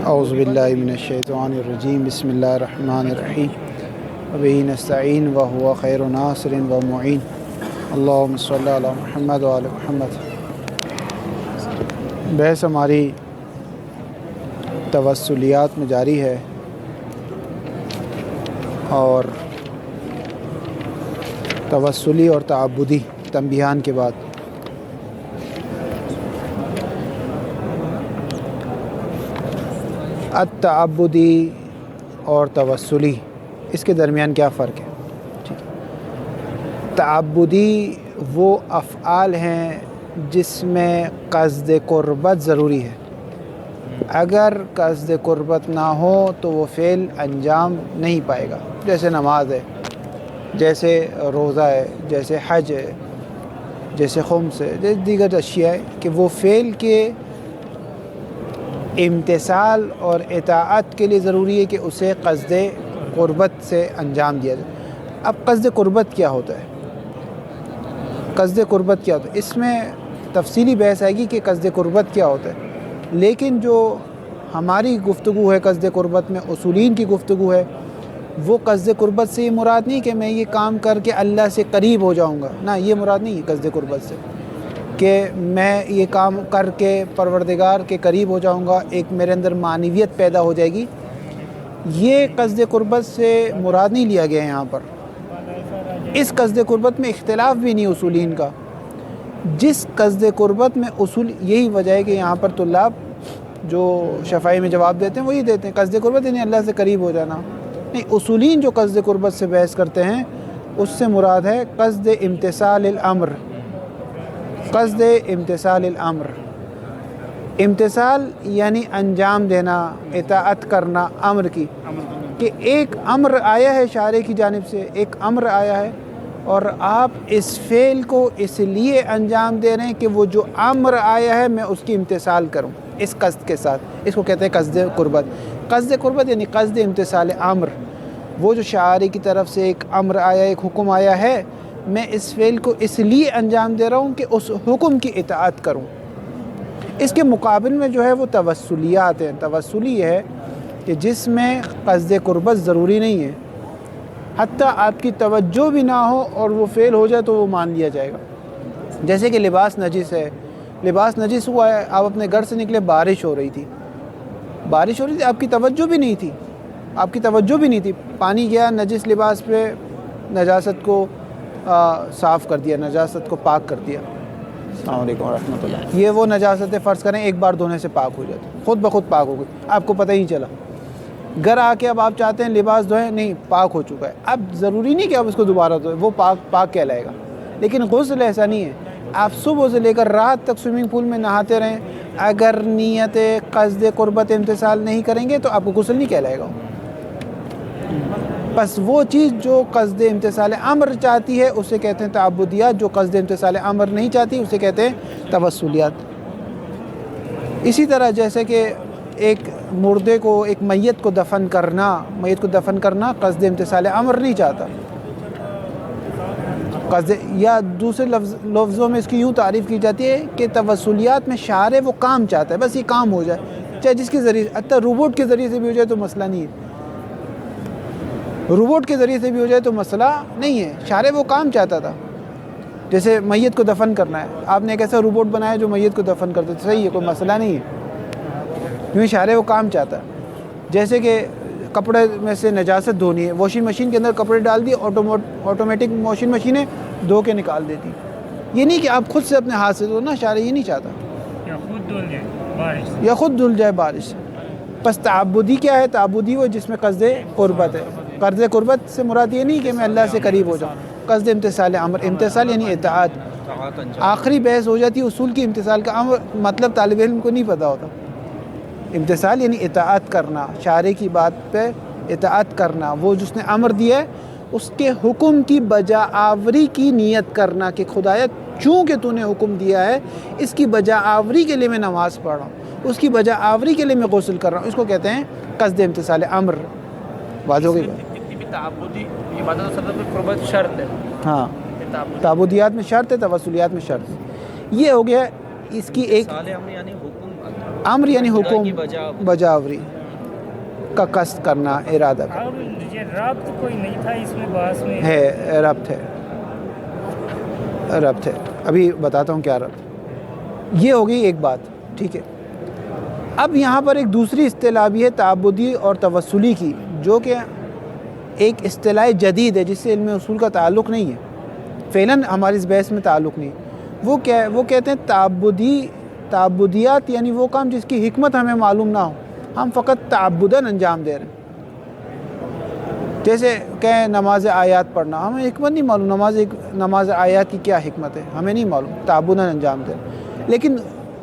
اعوذ باللہ من الشیطان الرجیم بسم اللہ الرحمن الرحیم وبہ نستعین وہو خیر ناصر و معین اللہم صلی علی محمد و علی محمد۔ بحث ہماری توسلیات میں جاری ہے اور توسلی اور تعبدی تنبیہان کے بعد التعبدی اور توسلی، اس کے درمیان کیا فرق ہے؟ تعبدی وہ افعال ہیں جس میں قصد قربت ضروری ہے، اگر قصد قربت نہ ہو تو وہ فعل انجام نہیں پائے گا، جیسے نماز ہے، جیسے روزہ ہے، جیسے حج ہے، جیسے خمس ہے، جیسے دیگر اشیاء ہے کہ وہ فعل کے امتثال اور اطاعت کے لیے ضروری ہے کہ اسے قصد قربت سے انجام دیا جائے۔ اب قصد قربت کیا ہوتا ہے؟ قصد قربت کیا ہوتا ہے؟ اس میں تفصیلی بحث آئے گی کہ قصد قربت کیا ہوتا ہے، لیکن جو ہماری گفتگو ہے قصد قربت میں، اصولین کی گفتگو ہے، وہ قصد قربت سے یہ مراد نہیں کہ میں یہ کام کر کے اللہ سے قریب ہو جاؤں گا، نہ، یہ مراد نہیں ہے قصد قربت سے کہ میں یہ کام کر کے پروردگار کے قریب ہو جاؤں گا، ایک میرے اندر معنویت پیدا ہو جائے گی، یہ قصد قربت سے مراد نہیں لیا گیا ہے یہاں پر۔ اس قصد قربت میں اختلاف بھی نہیں اصولین کا، جس قصد قربت میں اصول، یہی وجہ ہے کہ یہاں پر طلاب جو شفائی میں جواب دیتے ہیں وہی دیتے ہیں، قصد قربت یعنی اللہ سے قریب ہو جانا نہیں۔ اصولین جو قصد قربت سے بحث کرتے ہیں اس سے مراد ہے قصد امتثال الامر، قصد امتثال الامر۔ امتثال یعنی انجام دینا، اطاعت کرنا امر کی، کہ ایک امر آیا ہے شارع کی جانب سے، ایک امر آیا ہے اور آپ اس فعل کو اس لیے انجام دے رہے ہیں کہ وہ جو امر آیا ہے میں اس کی امتثال کروں اس قصد کے ساتھ، اس کو کہتے ہیں قصد قربت۔ قصد قربت یعنی قصد امتثال امر، وہ جو شارع کی طرف سے ایک امر آیا، ایک حکم آیا ہے، میں اس فعل کو اس لیے انجام دے رہا ہوں کہ اس حکم کی اطاعت کروں۔ اس کے مقابل میں جو ہے وہ توسلیات ہیں۔ توسلی ہے کہ جس میں قصد قربت ضروری نہیں ہے، حتیٰ آپ کی توجہ بھی نہ ہو اور وہ فعل ہو جائے تو وہ مان لیا جائے گا۔ جیسے کہ لباس نجس ہے، لباس نجس ہوا ہے، آپ اپنے گھر سے نکلے، بارش ہو رہی تھی، بارش ہو رہی تھی، آپ کی توجہ بھی نہیں تھی، آپ کی توجہ بھی نہیں تھی، پانی گیا نجس لباس پہ، نجاست کو صاف کر دیا، نجاست کو پاک کر دیا۔ السلام علیکم ورحمۃ اللہ۔ یہ وہ نجاستیں فرض کریں ایک بار دھونے سے پاک ہو جاتی، خود بخود پاک ہو گئی، آپ کو پتہ ہی نہیں چلا۔ گھر آ کے اب آپ چاہتے ہیں لباس دھوئیں، نہیں، پاک ہو چکا ہے، اب ضروری نہیں کہ آپ اس کو دوبارہ دھوئیں، وہ پاک کہلائے گا۔ لیکن غسل ایسا نہیں ہے، آپ صبح سے لے کر رات تک سوئمنگ پول میں نہاتے رہیں، اگر نیت قصد قربت امتثال نہیں کریں گے تو آپ کو غسل نہیں کہلائے گا۔ بس وہ چیز جو قصد امتثال امر چاہتی ہے اسے کہتے ہیں تعبدیات، جو قصد امتثال امر نہیں چاہتی اسے کہتے ہیں توسلیات۔ اسی طرح جیسے کہ ایک مردے کو، ایک میت کو دفن کرنا قصد امتثال امر نہیں چاہتا، یا دوسرے لفظوں میں اس کی یوں تعریف کی جاتی ہے کہ توسلیات میں شارع وہ کام چاہتا ہے، بس یہ کام ہو جائے، چاہے جس کے ذریعے، حتیٰ روبوٹ کے ذریعے سے بھی ہو جائے تو مسئلہ نہیں ہے، روبوٹ کے ذریعے سے بھی ہو جائے تو مسئلہ نہیں ہے، شارع وہ کام چاہتا تھا۔ جیسے میت کو دفن کرنا ہے، آپ نے ایک ایسا روبوٹ بنایا جو میت کو دفن کرتا ہے، صحیح ہے، کوئی مسئلہ نہیں ہے، کیونکہ شارع وہ کام چاہتا ہے۔ جیسے کہ کپڑے میں سے نجاست دھونی ہے، واشنگ مشین کے اندر کپڑے ڈال دیے، آٹومیٹک واشنگ مشینیں دھو کے نکال دیتی، یہ نہیں کہ آپ خود سے اپنے ہاتھ سے دھونا، شارع یہ نہیں چاہتا، یا خود دھل جائے بارش سے۔ پس تعبدی کیا ہے؟ تعبدی وہ جس میں قصد قربت ہے۔ قصد قربت سے مراد یہ نہیں کہ میں اللہ سے قریب ہو جاؤں، قصد امتثال امر، امتثال یعنی اطاعت۔ آخری بحث ہو جاتی ہے اصول کی، امتثال کا مطلب طالب علم کو نہیں پتہ ہوتا۔ امتثال یعنی اطاعت کرنا، شارع کی بات پہ اطاعت کرنا، وہ جس نے امر دیا ہے اس کے حکم کی بجا آوری کی نیت کرنا کہ خدایا چونکہ تو نے حکم دیا ہے اس کی بجا آوری کے لیے میں نماز پڑھ رہا ہوں، اس کی بجا آوری کے لیے میں غسل کر رہا ہوں، اس کو کہتے ہیں قصد امتثال امر۔ واضح ہو گئی بات؟ تعبدی عبادت و قربت شرط ہے، ہاں، تعبدیات میں شرط ہے، توسلیات میں شرط ہے۔ یہ ہو گیا اس کی ایک یعنی حکم امر یعنی حکم کی بجاوری کا قصد کرنا، ارادہ کرنا اور یہ ربط کوئی نہیں تھا اس میں باس میں؟ ہے، ربط ہے، ربط ہے۔ ابھی بتاتا ہوں کیا ربط۔ یہ ہوگی ایک بات، ٹھیک ہے۔ اب یہاں پر ایک دوسری اصطلاح بھی ہے تعبدی اور توسلی کی، جو کہ ایک اصطلاح جدید ہے جس سے علم اصول کا تعلق نہیں ہے، فعلاً ہماری اس بحث میں تعلق نہیں ہے۔ وہ کہتے ہیں تعبدیات یعنی وہ کام جس کی حکمت ہمیں معلوم نہ ہو، ہم فقط تعبداً انجام دے رہے ہیں۔ جیسے کہ نماز آیات پڑھنا، ہمیں حکمت نہیں معلوم، نماز آیات کی کیا حکمت ہے ہمیں نہیں معلوم، تعبداً انجام دے رہے ہیں۔ لیکن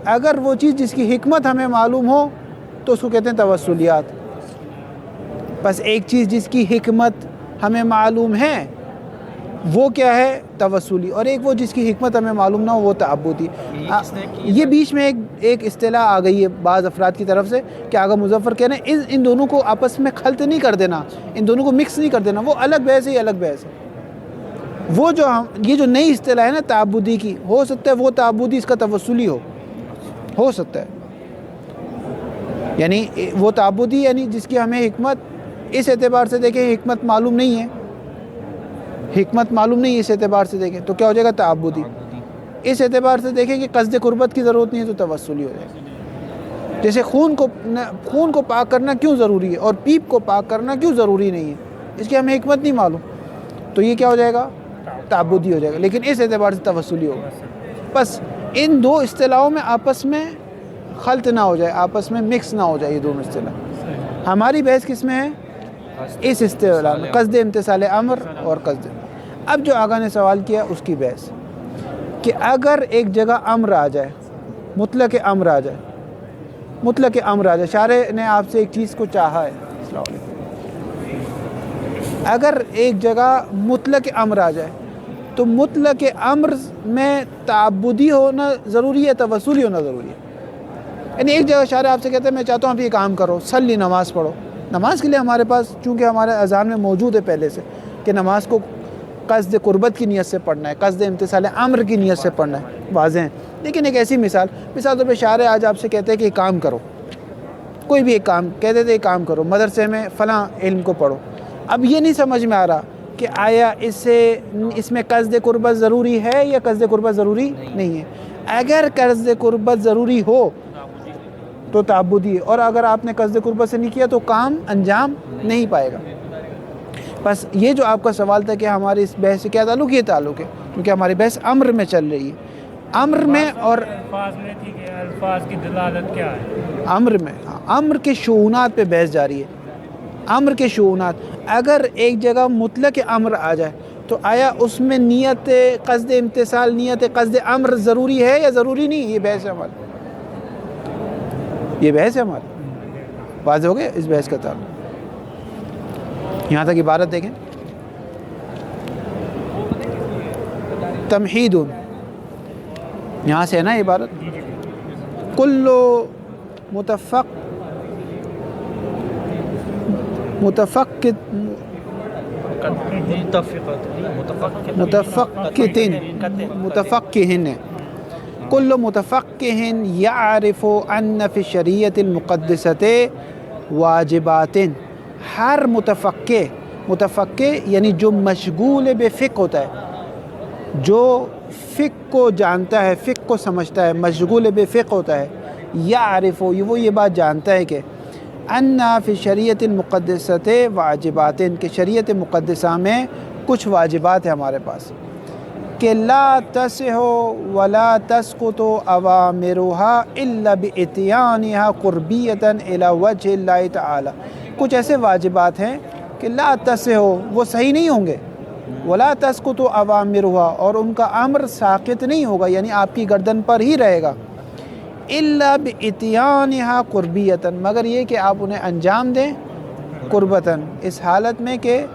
اگر وہ چیز جس کی حکمت ہمیں معلوم ہو تو اس کو کہتے ہیں توسلیات۔ بس ایک چیز جس کی حکمت ہمیں معلوم ہے وہ کیا ہے؟ توسلی، اور ایک وہ جس کی حکمت ہمیں معلوم نہ ہو وہ تعبدی۔ یہ بیچ میں ایک اصطلاح آ گئی ہے بعض افراد کی طرف سے کہ آغا مظفر کہہ رہے ہیں ان دونوں کو آپس میں خلط نہیں کر دینا، ان دونوں کو مکس نہیں کر دینا، وہ الگ بحث ہے، یہ الگ بحث ہے۔ وہ یہ جو نئی اصطلاح ہے نا تعبدی کی، ہو سکتا ہے وہ تعبدی اس کا توسلی ہو سکتا ہے، یعنی وہ تعبدی یعنی جس کی ہمیں حکمت اس اعتبار سے دیکھیں حکمت معلوم نہیں ہے، حکمت معلوم نہیں ہے اس اعتبار سے دیکھیں تو کیا ہو جائے گا؟ تعبدی۔ اس اعتبار سے دیکھیں کہ قصد قربت کی ضرورت نہیں ہے تو توسلی ہو جائے گا۔ جیسے خون کو پاک کرنا کیوں ضروری ہے اور پیپ کو پاک کرنا کیوں ضروری نہیں ہے، اس کی ہمیں حکمت نہیں معلوم، تو یہ کیا ہو جائے گا؟ تعبدی ہو جائے گا، لیکن اس اعتبار سے توسلی ہوگا۔ بس ان دو اصطلاحوں میں آپس میں خلط نہ ہو جائے، آپس میں مکس نہ ہو جائے یہ دونوں اصطلاح۔ ہماری بحث کس میں ہے؟ اس اصطلاح میں، قصد امتثال امر اور قصد۔ اب جو آگا نے سوال کیا اس کی بحث کہ اگر ایک جگہ امر آ جائے، مطلق امر آ جائے، مطلق امر آ جائے، شارع نے آپ سے ایک چیز کو چاہا ہے، السلام علیکم، اگر ایک جگہ مطلق امر آ جائے تو مطلق امر میں تعبدی ہونا ضروری ہے، توسلی ہونا ضروری ہے۔ یعنی ایک جگہ شارع آپ سے کہتے ہیں میں چاہتا ہوں آپ یہ کام کرو، صلی، نماز پڑھو۔ نماز کے لیے ہمارے پاس چونکہ ہمارے اذان میں موجود ہے پہلے سے کہ نماز کو قصد قربت کی نیت سے پڑھنا ہے، قصد امتثال امر کی نیت سے پڑھنا ہے، واضح ہیں۔ لیکن ایک ایسی مثال طور پہ شارع آج آپ سے کہتے ہیں کہ ایک کام کرو، کوئی بھی ایک کام کہتے تھے ایک کام کرو، مدرسے میں فلاں علم کو پڑھو۔ اب یہ نہیں سمجھ میں آ رہا کہ آیا اس میں قصد قربت ضروری ہے یا قصد قربت ضروری نہیں ہے۔ اگر قصد قربت ضروری ہو تو تعبدی ہے، اور اگر آپ نے قصد قربت سے نہیں کیا تو کام انجام نہیں پائے گا۔ بس یہ جو آپ کا سوال تھا کہ ہماری اس بحث سے کیا تعلق، یہ تعلق ہے کیونکہ ہماری بحث امر میں چل رہی ہے، امر میں اور الفاظ میں تھی کہ الفاظ کی دلالت کیا ہے، امر کے شؤونات پہ بحث جاری ہے، امر کے شؤونات۔ اگر ایک جگہ مطلق امر آ جائے تو آیا اس میں نیت قصد امتثال، نیت قصد امر ضروری ہے یا ضروری نہیں؟ یہ بحث ہے ہماری، یہ بحث ہے ہماری، واضح ہو گیا اس بحث کا تعلق۔ یہاں تک عبارت دیکھیں، تمہید، یہاں سے ہے نا عبارت، کل متفقہن کل متفقہ یعرف ان فی الشریعۃ المقدسۃ واجبات۔ ہر متفقہ یعنی جو مشغول بفقہ ہوتا ہے، جو فقہ کو جانتا ہے، فقہ کو سمجھتا ہے، مشغول بفقہ ہوتا ہے، یعرف وہ یہ بات جانتا ہے کہ ان فی شریعت المقدسۃ واجبات، کہ شریعت مقدسہ میں کچھ واجبات ہیں ہمارے پاس، کہ لا تصح ولا تسقط اوامرها الا باتیانها قربیۃ الی وجہ اللہ تعالی۔ کچھ ایسے واجبات ہیں کہ لا تصح، وہ صحیح نہیں ہوں گے، ولا تسقط اوامرها، اور ان کا امر ساقط نہیں ہوگا، یعنی آپ کی گردن پر ہی رہے گا، الا باتیانها قربیۃ، مگر یہ کہ آپ انہیں انجام دیں قربتاً، اس حالت میں کہ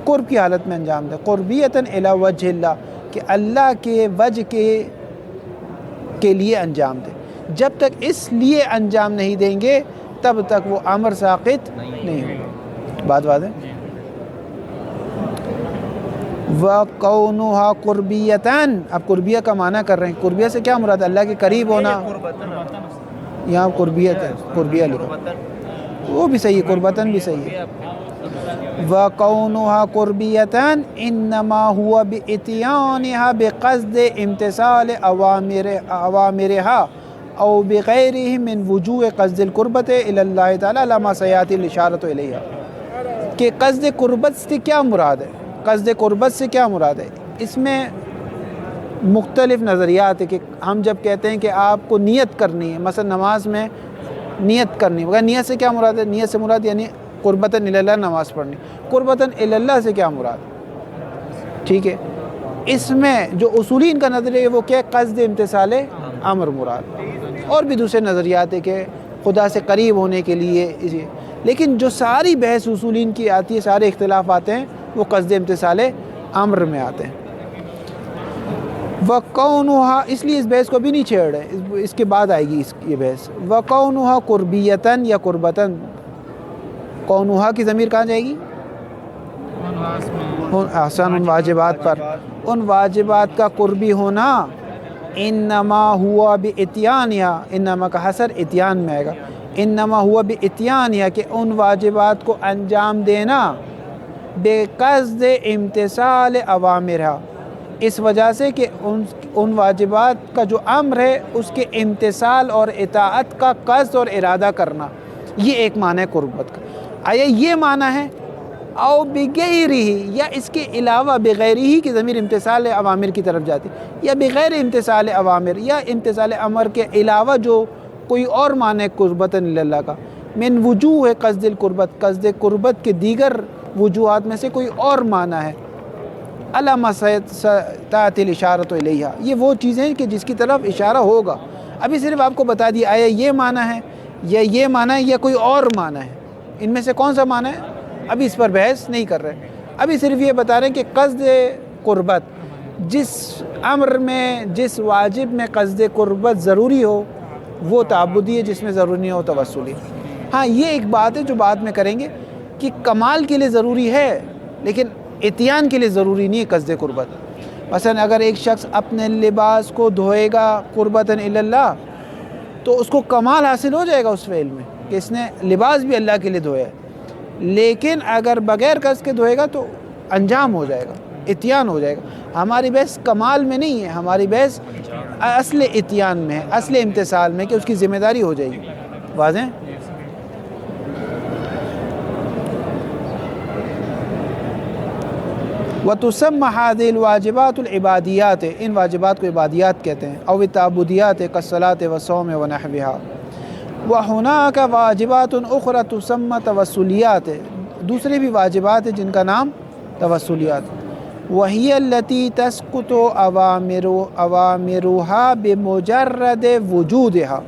قرب کی حالت میں انجام دیں، قربیۃ الی وجہ اللہ، کہ اللہ کے وجہ کے لیے انجام دیں۔ جب تک اس لیے انجام نہیں دیں گے تب تک وہ امر ساقط نہیں ہوگا۔ بات ہے۔ وَقَوْنُهَا قُرْبِيَّةً، اب قربیہ کا معنی کر رہے ہیں، قربیہ سے کیا مراد؟ اللہ کے قریب ہونا، یہاں قربیت ہے، قربیہ لکھا، وہ بھی صحیح ہے، قربتاً بھی صحیح ہے۔ وَقَوْنُهَا قُرْبِيَّةً إِنَّمَا هُوَ بِإِتْيَانِهَا بِقَصْدِ امْتِثَالِ أَوَامِرِهَا أو بغیرہ من وجوہ قصد القربت الی اللہ تعالی لما سیاتی الاشارۃ الیہا، کہ قصد قربت سے کیا مراد ہے، قصد قربت سے کیا مراد ہے۔ اس میں مختلف نظریات ہے کہ ہم جب کہتے ہیں کہ آپ کو نیت کرنی ہے، مثلا نماز میں نیت کرنی ہے، مگر نیت سے کیا مراد ہے؟ نیت سے مراد یعنی قربتاً الی اللہ نماز پڑھنی، قربتاً الی اللہ سے کیا مراد؟ ٹھیک ہے، اس میں جو اصولین کا نظریہ ہے وہ کیا ہے؟ قصد امتثال امر مراد، اور بھی دوسرے نظریات ہیں کہ خدا سے قریب ہونے کے لیے، لیکن جو ساری بحث اصولین کی آتی ہے، سارے اختلاف آتے ہیں وہ قصد امتثال امر میں آتے ہیں۔ وَقَوْنُهَا، اس لیے اس بحث کو بھی نہیں چھیڑ رہے، اس کے بعد آئے گی یہ بحث۔ وَقَوْنُهَا قُرْبِيَّةً یا قربتاً، قَوْنُهَا کی ضمیر کہاں جائے گی؟ احسن، ان واجبات پر، ان واجبات کا قربی ہونا، انما ہوا باتیانیا، انما کا حصر اتیان میں آئے گا، انما ہوا باتیانیا کہ ان واجبات کو انجام دینا، بے قصد امتثال اوامرها، اس وجہ سے کہ ان واجبات کا جو امر ہے اس کے امتثال اور اطاعت کا قصد اور ارادہ کرنا، یہ ایک معنی ہے قربت کا۔ آیا یہ معنی ہے؟ او بغیرہ، یا اس کے علاوہ، بغیرہ کی ضمیر امتثال اوامر کی طرف جاتی، یا بغیر امتثال اوامر، یا امتثال امر کے علاوہ جو کوئی اور معنی قربتاً الی اللہ کا، من وجوہ قصد القربت، قصد قربت کے دیگر وجوہات میں سے کوئی اور معنی ہے، علامہ سیاتی الاشارۃ الیہا، یہ وہ چیزیں کہ جس کی طرف اشارہ ہوگا۔ ابھی صرف آپ کو بتا دیا آیا یہ معنی ہے یا یہ معنی ہے یا کوئی اور معنی ہے، ان میں سے کون سا معنی ہے ابھی اس پر بحث نہیں کر رہے، ابھی صرف یہ بتا رہے ہیں کہ قصد قربت، جس امر میں، جس واجب میں قصد قربت ضروری ہو وہ تعبدی ہے، جس میں ضروری نہیں ہو توسلی۔ ہاں یہ ایک بات ہے جو بعد میں کریں گے کہ کمال کے لیے ضروری ہے لیکن اتیان کے لیے ضروری نہیں ہے قصد قربت۔ مثلا اگر ایک شخص اپنے لباس کو دھوئے گا قربتاً الی اللہ تو اس کو کمال حاصل ہو جائے گا اس فعل میں کہ اس نے لباس بھی اللہ کے لیے دھویا ہے، لیکن اگر بغیر قصد کے دھوئے گا تو انجام ہو جائے گا، اتیان ہو جائے گا۔ ہماری بحث کمال میں نہیں ہے، ہماری بحث اصل اتیان میں ہے، اصل امتثال میں کہ اس کی ذمہ داری ہو جائے گی۔ واضح؟ وَتُسَمَّ هَذِهِ الْوَاجِبَاتُ الْعِبَادِيَّاتِ، ان واجبات کو عبادیات کہتے ہیں، او تعبدیات كالصلاة والصوم ونحوها۔ وَهُنَاكَ واجبات اخرى تسمى توسلیات، دوسرے بھی واجبات ہیں جن کا نام توسلیات، وَهِيَ الَّتِي تَسْقُطُ أَوَامِرُهَا بِمُجَرَّدِ وُجُودِهَا،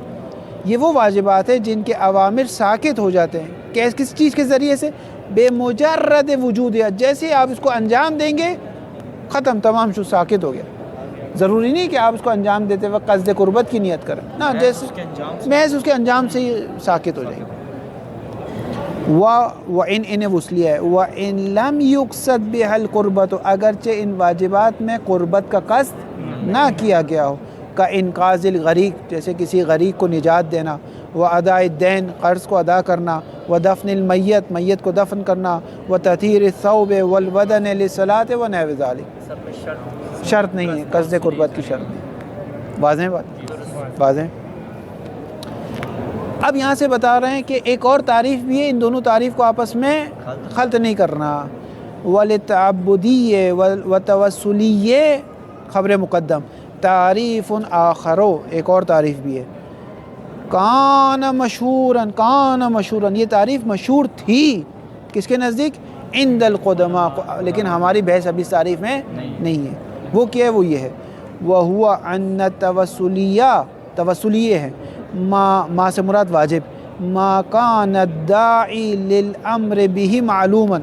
یہ وہ واجبات ہیں جن کے اوامر ساکت ہو جاتے ہیں، کس چیز کے ذریعے سے؟ بمجرد وجودها، جیسے آپ اس کو انجام دیں گے ختم، تمام شو، ساکت ہو گیا۔ ضروری نہیں کہ آپ اس کو انجام دیتے وقت قصد قربت کی نیت کریں، نہ، جیسے محض اس کے انجام سے ہی ساکت ہو جائے گا۔ وَإِنْ وصلیہ ہے، وَإِنْ لَمْ يُقْصَدْ بِهَا الْقُرْبَةُ، اگرچہ ان واجبات میں قربت کا قصد نہ کیا گیا ہو، كإنقاذ الغریق، جیسے کسی غریق کو نجات دینا، وأداء الدین، قرض کو ادا کرنا، ودفن المیت، میت کو دفن کرنا، وتطہیر الثوب والبدن للصلاة ونحو ذلک، شرط نہیں ہے، قصد قربت کی شرط نہیں۔ واضح ہے بات؟ واضح ہے۔ اب یہاں سے بتا رہے ہیں کہ ایک اور تعریف بھی ہے، ان دونوں تعریف کو آپس میں خلط نہیں کرنا۔ وَلِتَعَبُّدِيَّ وَتَوَسُّلِيَّ، خبر مقدم، تعریف آخرو، ایک اور تعریف بھی ہے، کان مشہوراً، کان مشہوراً، یہ تعریف مشہور تھی کس کے نزدیک؟ عند القدماء، لیکن ہماری بحث ابھی اس تعریف میں نہیں ہے۔ وہ کیا ہے؟ وہ یہ ہے، وَهُوَ أَنَّ التَّوَسُّلِيَّ، توسلیہ ہے، ما سے مراد واجب، ما کان الداعی للامر به معلوما،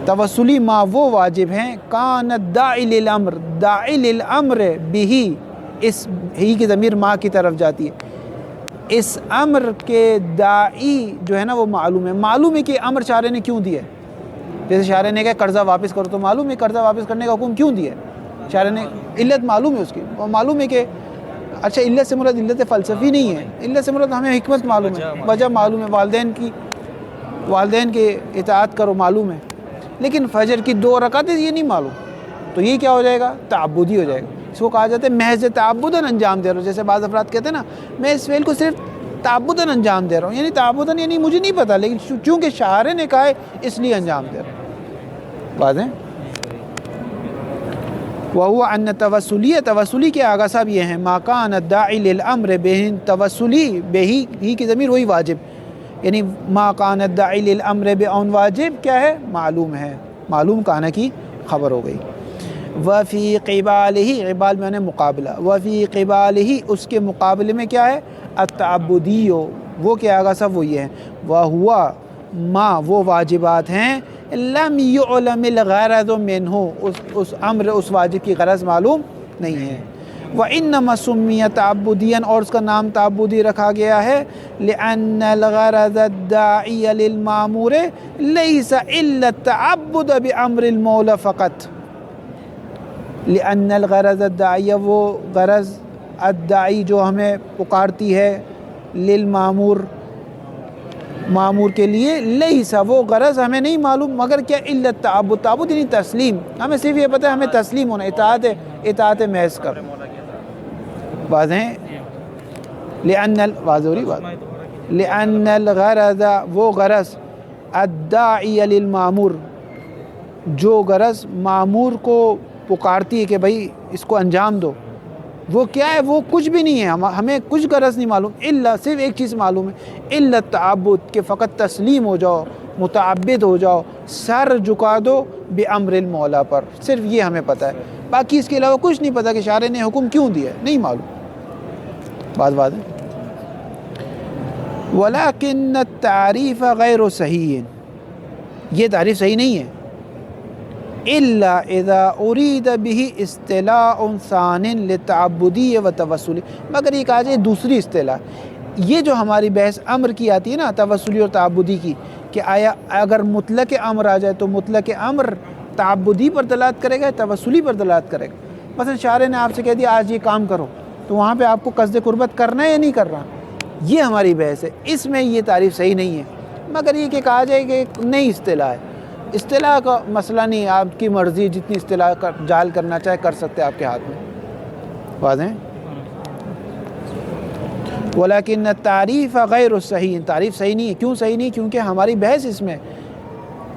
توسلی ما وہ واجب ہیں، کان الداعی للامر، داعی للامر به، اس ہی کی ضمیر ما کی طرف جاتی ہے، اس امر کے داعی جو ہے نا وہ معلوم ہے، معلوم ہے کہ امر شارع نے کیوں دیا ہے، جیسے شارع نے کہا قرضہ واپس کرو تو معلوم ہے قرضہ واپس کرنے کا حکم کیوں دیا ہے، شارع نے علت معلوم ہے اس کی، وہ معلوم ہے کہ اچھا علت سے مراد علت فلسفی نہیں ہے، علت سے مراد ہمیں حکمت معلوم ہے، وجہ معلوم ہے، والدین کے اطاعت کرو معلوم ہے، لیکن فجر کی 2 رکعتیں یہ نہیں معلوم، تو یہ کیا ہو جائے گا؟ تعبدی ہو جائے گا۔ اس کو کہا جاتا ہے محض تعبداً انجام دے رہا ہوں، جیسے بعض افراد کہتے ہیں نا میں اس فعل کو صرف تعبداً انجام دے رہا ہوں، یعنی تعبداً یعنی مجھے نہیں پتہ، لیکن چونکہ شاعر نے کہا ہے اس لیے انجام دے رہا ہوں۔ بات ہے وَهُوَ أَنَّ توسلی کے آغا صاحب یہ ہیں مَا كَانَ الدَّاعِي لِلْأَمْرِ بِهِ توسلی بہی کی ضمیر وہی واجب، یعنی مَا كَانَ الدَّاعِي لِلْأَمْرِ بِأَنْ واجب کیا ہے؟ معلوم ہے، معلوم کہنا کی خبر ہو گئی۔ وَفِي قِبَالِهِ قبال میں نے مقابلہ، وَفِي قِبَالِهِ اس کے مقابلے میں کیا ہے؟ التعبدی، وہ کیا آغا صاحب وہ یہ ہے وَهُوَ ما وہ واجبات ہیں لم يعلم الغرض منہ اس امر اس واجب کی غرض معلوم نہیں ہے۔ وَإِنَّمَا سُمِّيَ تَعَبُّدِيًا اور اس کا نام تعبدی رکھا گیا ہے لِأَنَّ الْغَرَضَ الدَّاعِيَ لِلْمَأْمُورِ لَيْسَ إِلَّا التَّعَبُّدَ بِأَمْرِ الْمَوْلَى فقط، لِأَنَّ الْغَرَضَ الدَّاعِيَ وہ غرض الداعی جو ہمیں پکارتی ہے للمامور معمور کے لیے لیسا وہ غرض ہمیں نہیں معلوم مگر کیا الا التعبد، تعبد یعنی تسلیم، ہمیں صرف یہ پتہ ہے ہمیں تسلیم ہونا، اطاعت محض کر بات ہیں لأن الغرض وہ غرض الداعی للمامور جو غرض معمور کو پکارتی ہے کہ بھائی اس کو انجام دو، وہ کیا ہے؟ وہ کچھ بھی نہیں ہے، ہمیں کچھ غرض نہیں معلوم الا صرف ایک چیز معلوم ہے الا التعبد کہ فقط تسلیم ہو جاؤ، متعبد ہو جاؤ، سر جھکا دو بامر المولا پر، صرف یہ ہمیں پتہ ہے، باقی اس کے علاوہ کچھ نہیں پتہ کہ شارع نے حکم کیوں دیا ہے، نہیں معلوم۔ بات ہے ولیکن التعریف غیر صحیح، یہ تعریف صحیح نہیں ہے الا اذا اريد به اصطلاح ثان للتعبدی و توسلی، مگر یہ کہا جائے دوسری اصطلاح، یہ جو ہماری بحث امر کی آتی ہے نا توسلی اور تعبدی کی، کہ آیا اگر مطلق امر آ جائے تو مطلق امر تعبدی پر دلالت کرے گا توسلی پر دلالت کرے گا؟ مثلا شارع نے آپ سے کہہ دیا آج یہ کام کرو، تو وہاں پہ آپ کو قصد قربت کرنا ہے یا نہیں کرنا؟ یہ ہماری بحث ہے، اس میں یہ تعریف صحیح نہیں ہے، مگر یہ کہ کہا جائے کہ ایک نئی اصطلاح ہے، اصطلاح کا مسئلہ نہیں، آپ کی مرضی جتنی اصطلاح جعل کرنا چاہے کر سکتے آپ کے ہاتھ میں، واضح؟ ولیکن التعریف غیر صحیح، تعریف صحیح نہیں ہے، کیوں صحیح نہیں؟ کیونکہ ہماری بحث اس میں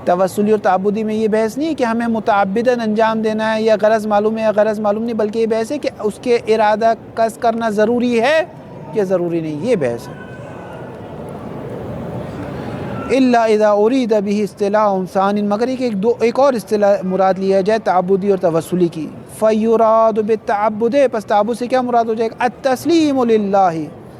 توسلی اور تعبدی میں یہ بحث نہیں ہے کہ ہمیں متعبداً انجام دینا ہے یا غرض معلوم ہے یا غرض معلوم نہیں، بلکہ یہ بحث ہے کہ اس کے ارادہ قصد کرنا ضروری ہے یا ضروری نہیں، یہ بحث ہے۔ الا اذا اريد به اصطلاح ثان، مگر ایک اور اصطلاح مراد لیا جائے تعبدی اور توسلی کی، فیراد بالتعبد، پس تعبد سے کیا مراد ہو جائے گا؟ التسلیم للہ،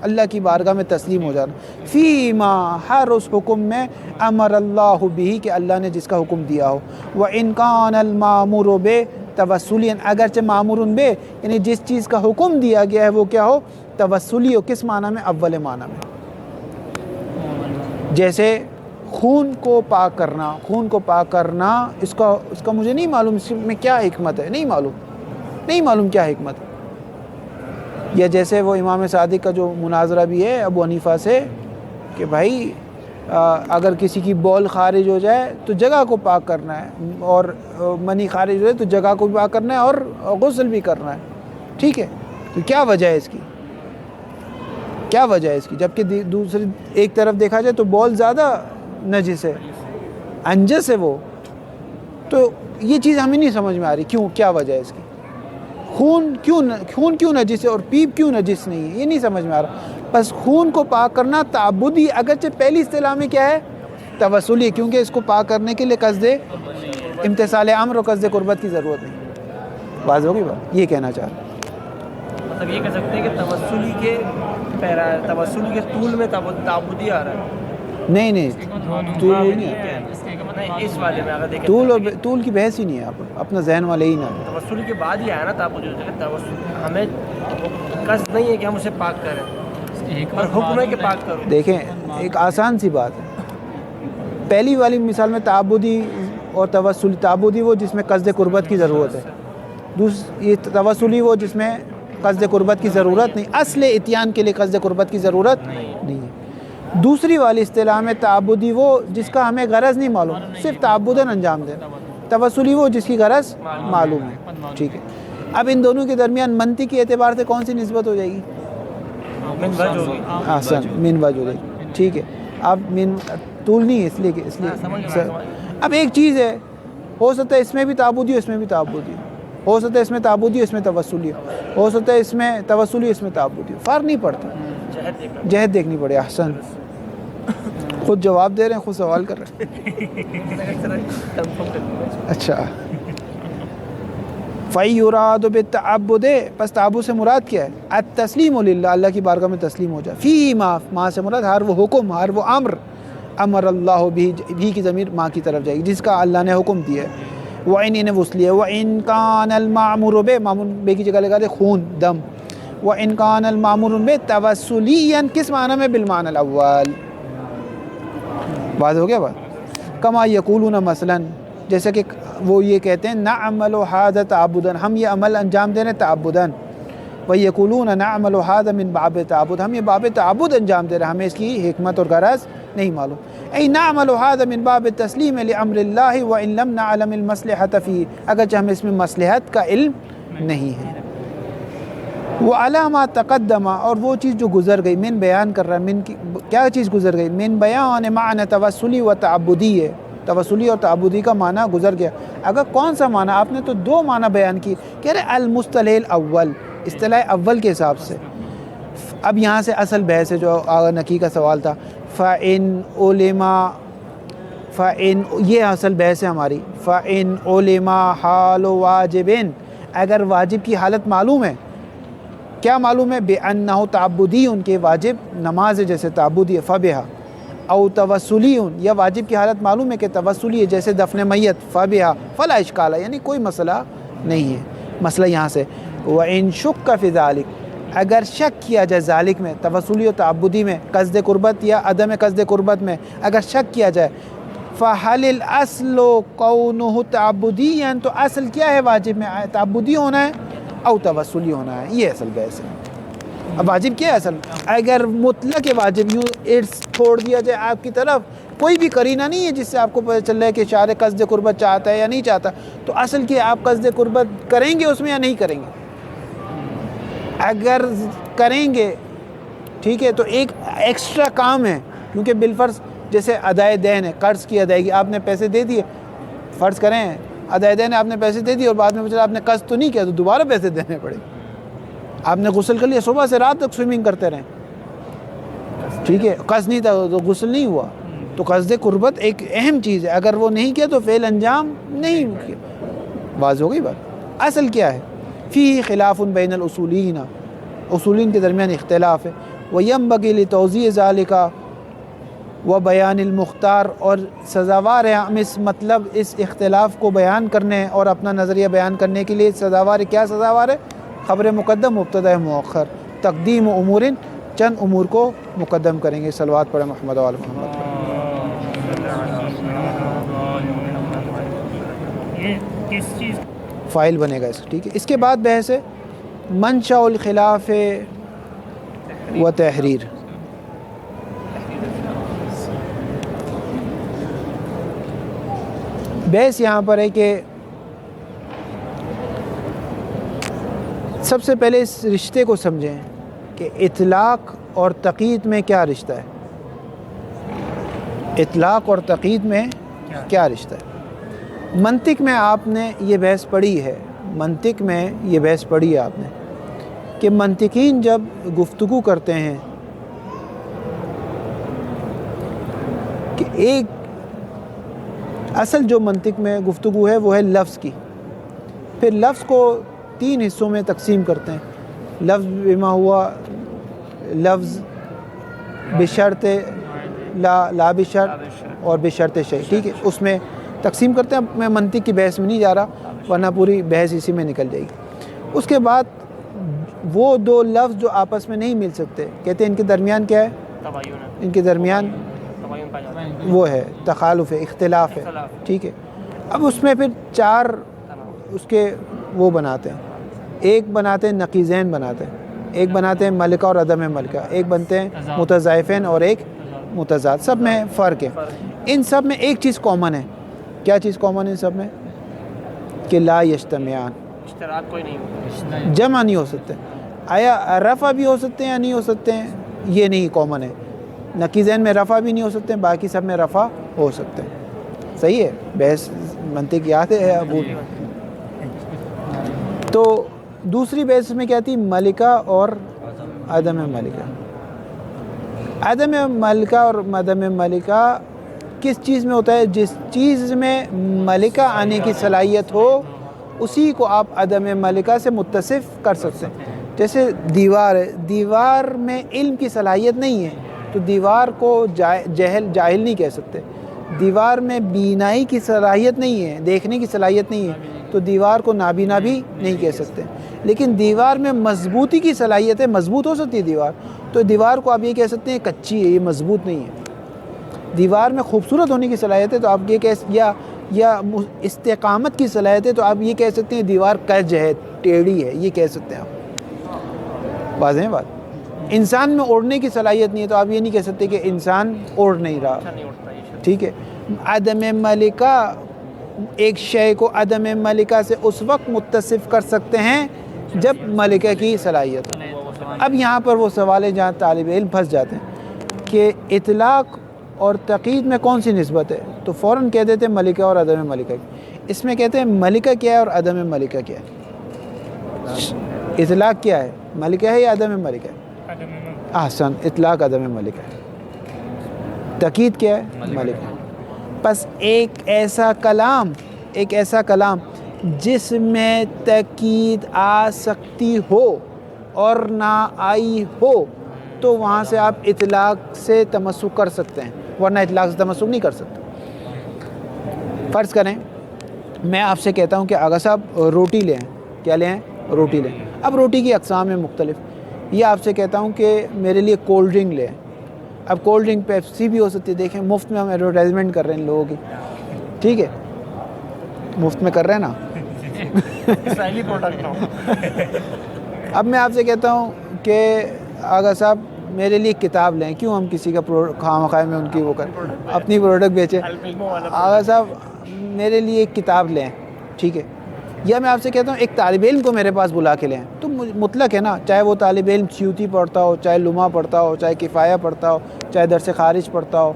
اللہ کی بارگاہ میں تسلیم ہو جانا، فیما ہر اس حکم میں امر اللہ بھی کہ اللہ نے جس کا حکم دیا ہو، وان کان المامور بتوسلی، اگرچہ مامور بے یعنی جس چیز کا حکم دیا گیا ہے وہ کیا ہو؟ توسلی ہو، کس معنی میں؟ اول معنی میں، جیسے خون کو پاک کرنا، خون کو پاک کرنا اس کا مجھے نہیں معلوم اس میں کیا حکمت ہے، نہیں معلوم کیا حکمت ہے، یا جیسے وہ امام صادق کا جو مناظرہ بھی ہے ابو حنیفہ سے کہ بھائی اگر کسی کی بول خارج ہو جائے تو جگہ کو پاک کرنا ہے، اور منی خارج ہو جائے تو جگہ کو بھی پاک کرنا ہے اور غسل بھی کرنا ہے، ٹھیک ہے؟ تو کیا وجہ ہے اس کی؟ کیا وجہ ہے اس کی؟ جبکہ دوسری ایک طرف دیکھا جائے تو بول زیادہ نجس ہے، انجس ہے وہ، تو یہ چیز ہمیں نہیں سمجھ میں آ رہی کیا وجہ ہے اس کی؟ خون کیوں نجس ہے اور پیپ کیوں نجس نہیں ہے، یہ نہیں سمجھ میں آ رہا۔ بس خون کو پاک کرنا تعبدی، اگرچہ پہلی اصطلاح میں کیا ہے؟ توسلی، کیونکہ اس کو پاک کرنے کے لیے قصد امتثال امر اور قصد قربت کی ضرورت نہیں، واضح ہوگی بات؟ یہ کہنا چاہ رہا ہوں۔ مطلب یہ کہہ سکتے ہیں کہ توسلی کے طول میں تعبدی آ رہا ہے؟ نہیں طول نہیں ہے، اس والے میں اگر دیکھیں طول کی بحث ہی نہیں ہے، اپنا ذہن والے ہی نہ توسلی کے بعد ہی آیا نا تعبدی، ہمیں قصد نہیں ہے کہ ہم اسے پاک کریں اور حکم ہے کہ پاک کرو۔ دیکھیں ایک آسان سی بات ہے، پہلی والی مثال میں تعبدی اور توسلی، تعبدی وہ جس میں قصد قربت کی ضرورت ہے، یہ توسلی وہ جس میں قصد قربت کی ضرورت نہیں، اصل اتیان کے لیے قصد قربت کی ضرورت نہیں ہے۔ دوسری والی اصطلاح میں تعبدی وہ جس کا ہمیں غرض نہیں معلوم، صرف تعبداً انجام دیں، توسلی وہ جس کی غرض معلوم ہے، ٹھیک ہے۔ اب ان دونوں کے درمیان منطقی اعتبار سے کون سی نسبت ہو جائے گی؟ احسن، من وجہ ہو جائے گی، ٹھیک ہے۔ اب من طول نہیں ہے اس لیے اب ایک چیز ہے، ہو سکتا ہے اس میں بھی تعبدی ہو، اس میں بھی تعبدی ہو سکتا ہے اس میں تعبدی ہو، اس میں توسلی ہو سکتا ہے اس میں توسلی ہو، اس میں تعبدی ہو، فرق نہیں پڑتا، جہت دیکھنی پڑے۔ احسن، خود جواب دے رہے ہیں، خود سوال کر رہے ہیں۔ اچھا، فَيُرَادُ بِالتَّعَبُّدِ، پس تعبد سے مراد کیا ہے؟ التسلیم للہ، اللہ کی بارگاہ میں تسلیم ہو جائے۔ فی ما سے مراد ہر وہ حکم، ہر وہ امر اللہ بھی کی ضمیر ماں کی طرف جائے گی جس کا اللہ نے حکم دیا ہے۔ وَإِنْ انہیں وصلی ہے، وَإِنْ كَانَ الْمَعْمُرُ بِهِ، معمول بے کی جگہ لگا دے خون دم، وَإِنْ كَانَ الْمَعْمُرُ بِهِ توسلیاً، کس معنی میں؟ بالمعنی الاول، واضح ہو گیا بات؟ کما یقولون، مثلاً جیسے کہ وہ یہ کہتے ہیں نعمل هذا تعبداً، ہم یہ عمل انجام دے رہے ہیں تعبداً، وَيَقُولُونَ نَعْمَلُ هَذَا مِن باب تعبد، ہم یہ باب تعبد انجام دے رہے ہیں، ہمیں اس کی حکمت اور غرض نہیں معلوم۔ ای نعمل هذا من باب التسلیم لامر اللہ وان لم نعلم المصلحۃ فیہ، اگرچہ ہمیں اس میں مصلحت کا علم نہیں ہے۔ وعلی ما تقدم، اور وہ چیز جو گزر گئی، من بیان کر رہا ہے، من کی کیا چیز گزر گئی؟ من بیان معنی توسلی و تعبدی ہے، توسلی اور تعبدی کا معنی گزر گیا۔ اگر کون سا معنی؟ آپ نے تو دو معنی بیان کی، کہہ رہے المصطلح الاول، اصطلاح اول کے حساب سے۔ اب یہاں سے اصل بحث ہے جو نکی کا سوال تھا، فَإِنْ عُلِمَا، فَإِنْ، یہ اصل بحث ہے ہماری، فَإِنْ عُلِمَا حَالُ واجبٍ، اگر واجب کی حالت معلوم ہے، کیا معلوم ہے؟ بِأَنَّهُ تعبدی، ان کے واجب نماز ہے جیسے تعبدی ہے، فَبِهَا، او توسلی، یا واجب کی حالت معلوم ہے کہ توسلی ہے جیسے دفن میت، فَبِهَا فَلَا إِشْكَالَ، یعنی کوئی مسئلہ نہیں ہے۔ مسئلہ یہاں سے وَإِنْ شُكَّ فِي ذَلِكَ، اگر شک کیا جائے ذالک میں، توسلی و تعبدی میں، قصد قربت یا عدم قصد قربت میں اگر شک کیا جائے، فَهَلِ الْأَصْلُ كَوْنُهُ تعبديًا، تو اصل کیا ہے واجب میں؟ تعبدی ہونا ہے او توسلی ہونا ہے، یہ اصل بحث ہے۔ اب واجب کیا ہے اصل؟ اگر مطلق واجب یوں ارث چھوڑ دیا جائے آپ کی طرف، کوئی بھی قرینہ نہیں ہے جس سے آپ کو پتہ چل رہا ہے کہ شارع قصد قربت چاہتا ہے یا نہیں چاہتا، تو اصل کیا آپ قصد قربت کریں گے اس میں یا نہیں کریں گے؟ اگر کریں گے، ٹھیک ہے، تو ایک ایکسٹرا کام ہے، کیونکہ بالفرض جیسے ادائے دین ہے، قرض کی ادائیگی، آپ نے پیسے دے دیے، فرض کریں ادائے دین ہے، آپ نے پیسے دے دیے اور بعد میں پوچھا آپ نے قصد تو نہیں کیا، تو دوبارہ پیسے دینے پڑے۔ آپ نے غسل کر لیا، صبح سے رات تک سوئمنگ کرتے رہیں، ٹھیک ہے، قصد نہیں تھا تو غسل نہیں ہوا، تو قصد قربت ایک اہم چیز ہے، اگر وہ نہیں کیا تو فعل انجام نہیں کیا۔ واضح ہو گئی بات؟ اصل کیا ہے؟ فی خلاف بین الاصولین، اصولین کے درمیان اختلاف ہے، وینبغی لتوضیح ذالک و بیان المختار، اور سزاوار ہے ہم اس مطلب اس اختلاف کو بیان کرنے اور اپنا نظریہ بیان کرنے کے لیے سزاوار ہے۔ کیا سزاوار ہے؟ خبر مقدم، مبتدا مؤخر، تقدیم امور، چند امور کو مقدم کریں گے۔ صلوات پڑھیں محمد و آل محمد۔ یہ کس چیز فائل بنے گا اس، ٹھیک ہے۔ اس کے بعد بحث ہے منشأ الخلاف و تحریر۔ بحث یہاں پر ہے کہ سب سے پہلے اس رشتے کو سمجھیں کہ اطلاق اور تقیید میں کیا رشتہ ہے، اطلاق اور تقیید میں کیا رشتہ ہے۔ منطق میں آپ نے یہ بحث پڑھی ہے، منطق میں یہ بحث پڑھی ہے آپ نے کہ منطقین جب گفتگو کرتے ہیں کہ ایک اصل جو منطق میں گفتگو ہے وہ ہے لفظ کی، پھر لفظ کو تین حصوں میں تقسیم کرتے ہیں، لفظ بما ہوا، لفظ بشرط لا بشرط اور بشرط شیء، ٹھیک ہے، اس میں تقسیم کرتے ہیں۔ میں منطق کی بحث میں نہیں جا رہا ورنہ پوری بحث اسی میں نکل جائے گی۔ اس کے بعد وہ دو لفظ جو آپس میں نہیں مل سکتے، کہتے ہیں ان کے درمیان کیا ہے؟ ان کے درمیان وہ ہے تخالف ہے، اختلاف ہے، ٹھیک ہے۔ اب اس میں پھر چار اس کے وہ بناتے ہیں، ایک بناتے ہیں نقیزین بناتے ہیں، ایک بناتے ہیں ملکہ اور عدم ملکہ، ایک بنتے ہیں متضائفین اور ایک متضاد، سب میں فرق ہے۔ ان سب میں ایک چیز کامن ہے، کیا چیز کامن ہے ان سب میں؟ کہ لا یجتمعان، اشتراک کوئی نہیں ہوتا، جمع نہیں ہو سکتے۔ آیا رفع بھی ہو سکتے ہیں یا نہیں ہو سکتے ہیں؟ یہ نہیں کامن ہے، نقیزین میں رفع بھی نہیں ہو سکتے ہیں، باقی سب میں رفع ہو سکتے ہیں۔ صحیح ہے، بحث منطق یاد ہے ابو؟ تو دوسری بحث میں کیا تھی؟ ملکہ اور عدم ملکہ۔ عدم ملکہ اور عدم ملکہ کس چیز میں ہوتا ہے؟ جس چیز میں ملکہ آنے کی صلاحیت ہو اسی کو آپ عدم ملکہ سے متصف کر سکتے ہیں۔ جیسے دیوار ہے، دیوار میں علم کی صلاحیت نہیں ہے تو دیوار کو جاہل نہیں کہہ سکتے۔ دیوار میں بینائی کی صلاحیت نہیں ہے، دیکھنے کی صلاحیت نہیں ہے تو دیوار کو نابینا بھی نہیں کہہ سکتے۔ لیکن دیوار میں مضبوطی کی صلاحیت ہے، مضبوط ہو سکتی ہے دیوار، تو دیوار کو آپ یہ کہہ سکتے ہیں کچی ہے، یہ مضبوط نہیں ہے۔ دیوار میں خوبصورت ہونے کی صلاحیت ہے تو آپ یہ یا استقامت کی صلاحیت ہے تو آپ یہ کہہ سکتے ہیں دیوار کج ہے، ٹیڑھی ہے، یہ کہہ سکتے ہیں آپ۔ واضح ہے بات؟ انسان میں اوڑھنے کی صلاحیت نہیں ہے تو آپ یہ نہیں کہہ سکتے کہ انسان اوڑھ نہیں رہا، نہیں اٹھتا یہ ٹھیک ہے۔ عدم ملکہ، ایک شے کو عدم ملکہ سے اس وقت متصف کر سکتے ہیں جب ملکہ کی صلاحیت ہو۔ اب یہاں پر وہ سوال ہے جہاں طالب علم پھنس جاتے ہیں کہ اطلاق اور تقیید میں کون سی نسبت ہے، تو فوراً کہہ دیتے ہیں ملکہ اور عدم ملکہ کی۔ اس میں کہتے ہیں ملکہ کیا ہے اور عدم ملکہ کیا ہے؟ اطلاق کیا ہے، ملکہ ہے یا عدم ملکہ ہے؟ احسن، اطلاق عدم ملکہ ہے۔ تقیید کیا ہے؟ ملکہ۔ پس ایک ایسا کلام جس میں تقیید آ سکتی ہو اور نہ آئی ہو تو وہاں سے آپ اطلاق سے تمسک کر سکتے ہیں، ورنہ اطلاق سے تمسک نہیں کر سکتے۔ فرض کریں میں آپ سے کہتا ہوں کہ آغا صاحب روٹی لیں، کیا لیں؟ روٹی لیں۔ اب روٹی کی اقسام ہیں مختلف، یہ آپ سے کہتا ہوں کہ میرے لیے کولڈ ڈرنک لیں۔ اب کولڈ ڈرنک پیپسی بھی ہو سکتی ہے، دیکھیں مفت میں ہم ایڈورٹائزمنٹ کر رہے ہیں ان لوگوں کی، ٹھیک ہے، مفت میں کر رہے ہیں نا۔ اسرائیلی پروڈکٹ ہو۔ اب میں آپ سے کہتا ہوں کہ آغا صاحب میرے لیے کتاب لیں، کیوں ہم کسی کا خواہ میں ان کی وہ کریں، اپنی پروڈکٹ بیچیں۔ آغا صاحب میرے لیے ایک کتاب لیں، ٹھیک ہے، یا میں آپ سے کہتا ہوں ایک طالب علم کو میرے پاس بلا کے لیں، تو مطلق ہے نا، چاہے وہ طالب علم سیوطی پڑھتا ہو، چاہے لمحہ پڑھتا ہو، چاہے کفایہ پڑھتا ہو، چاہے درس خارج پڑھتا ہو،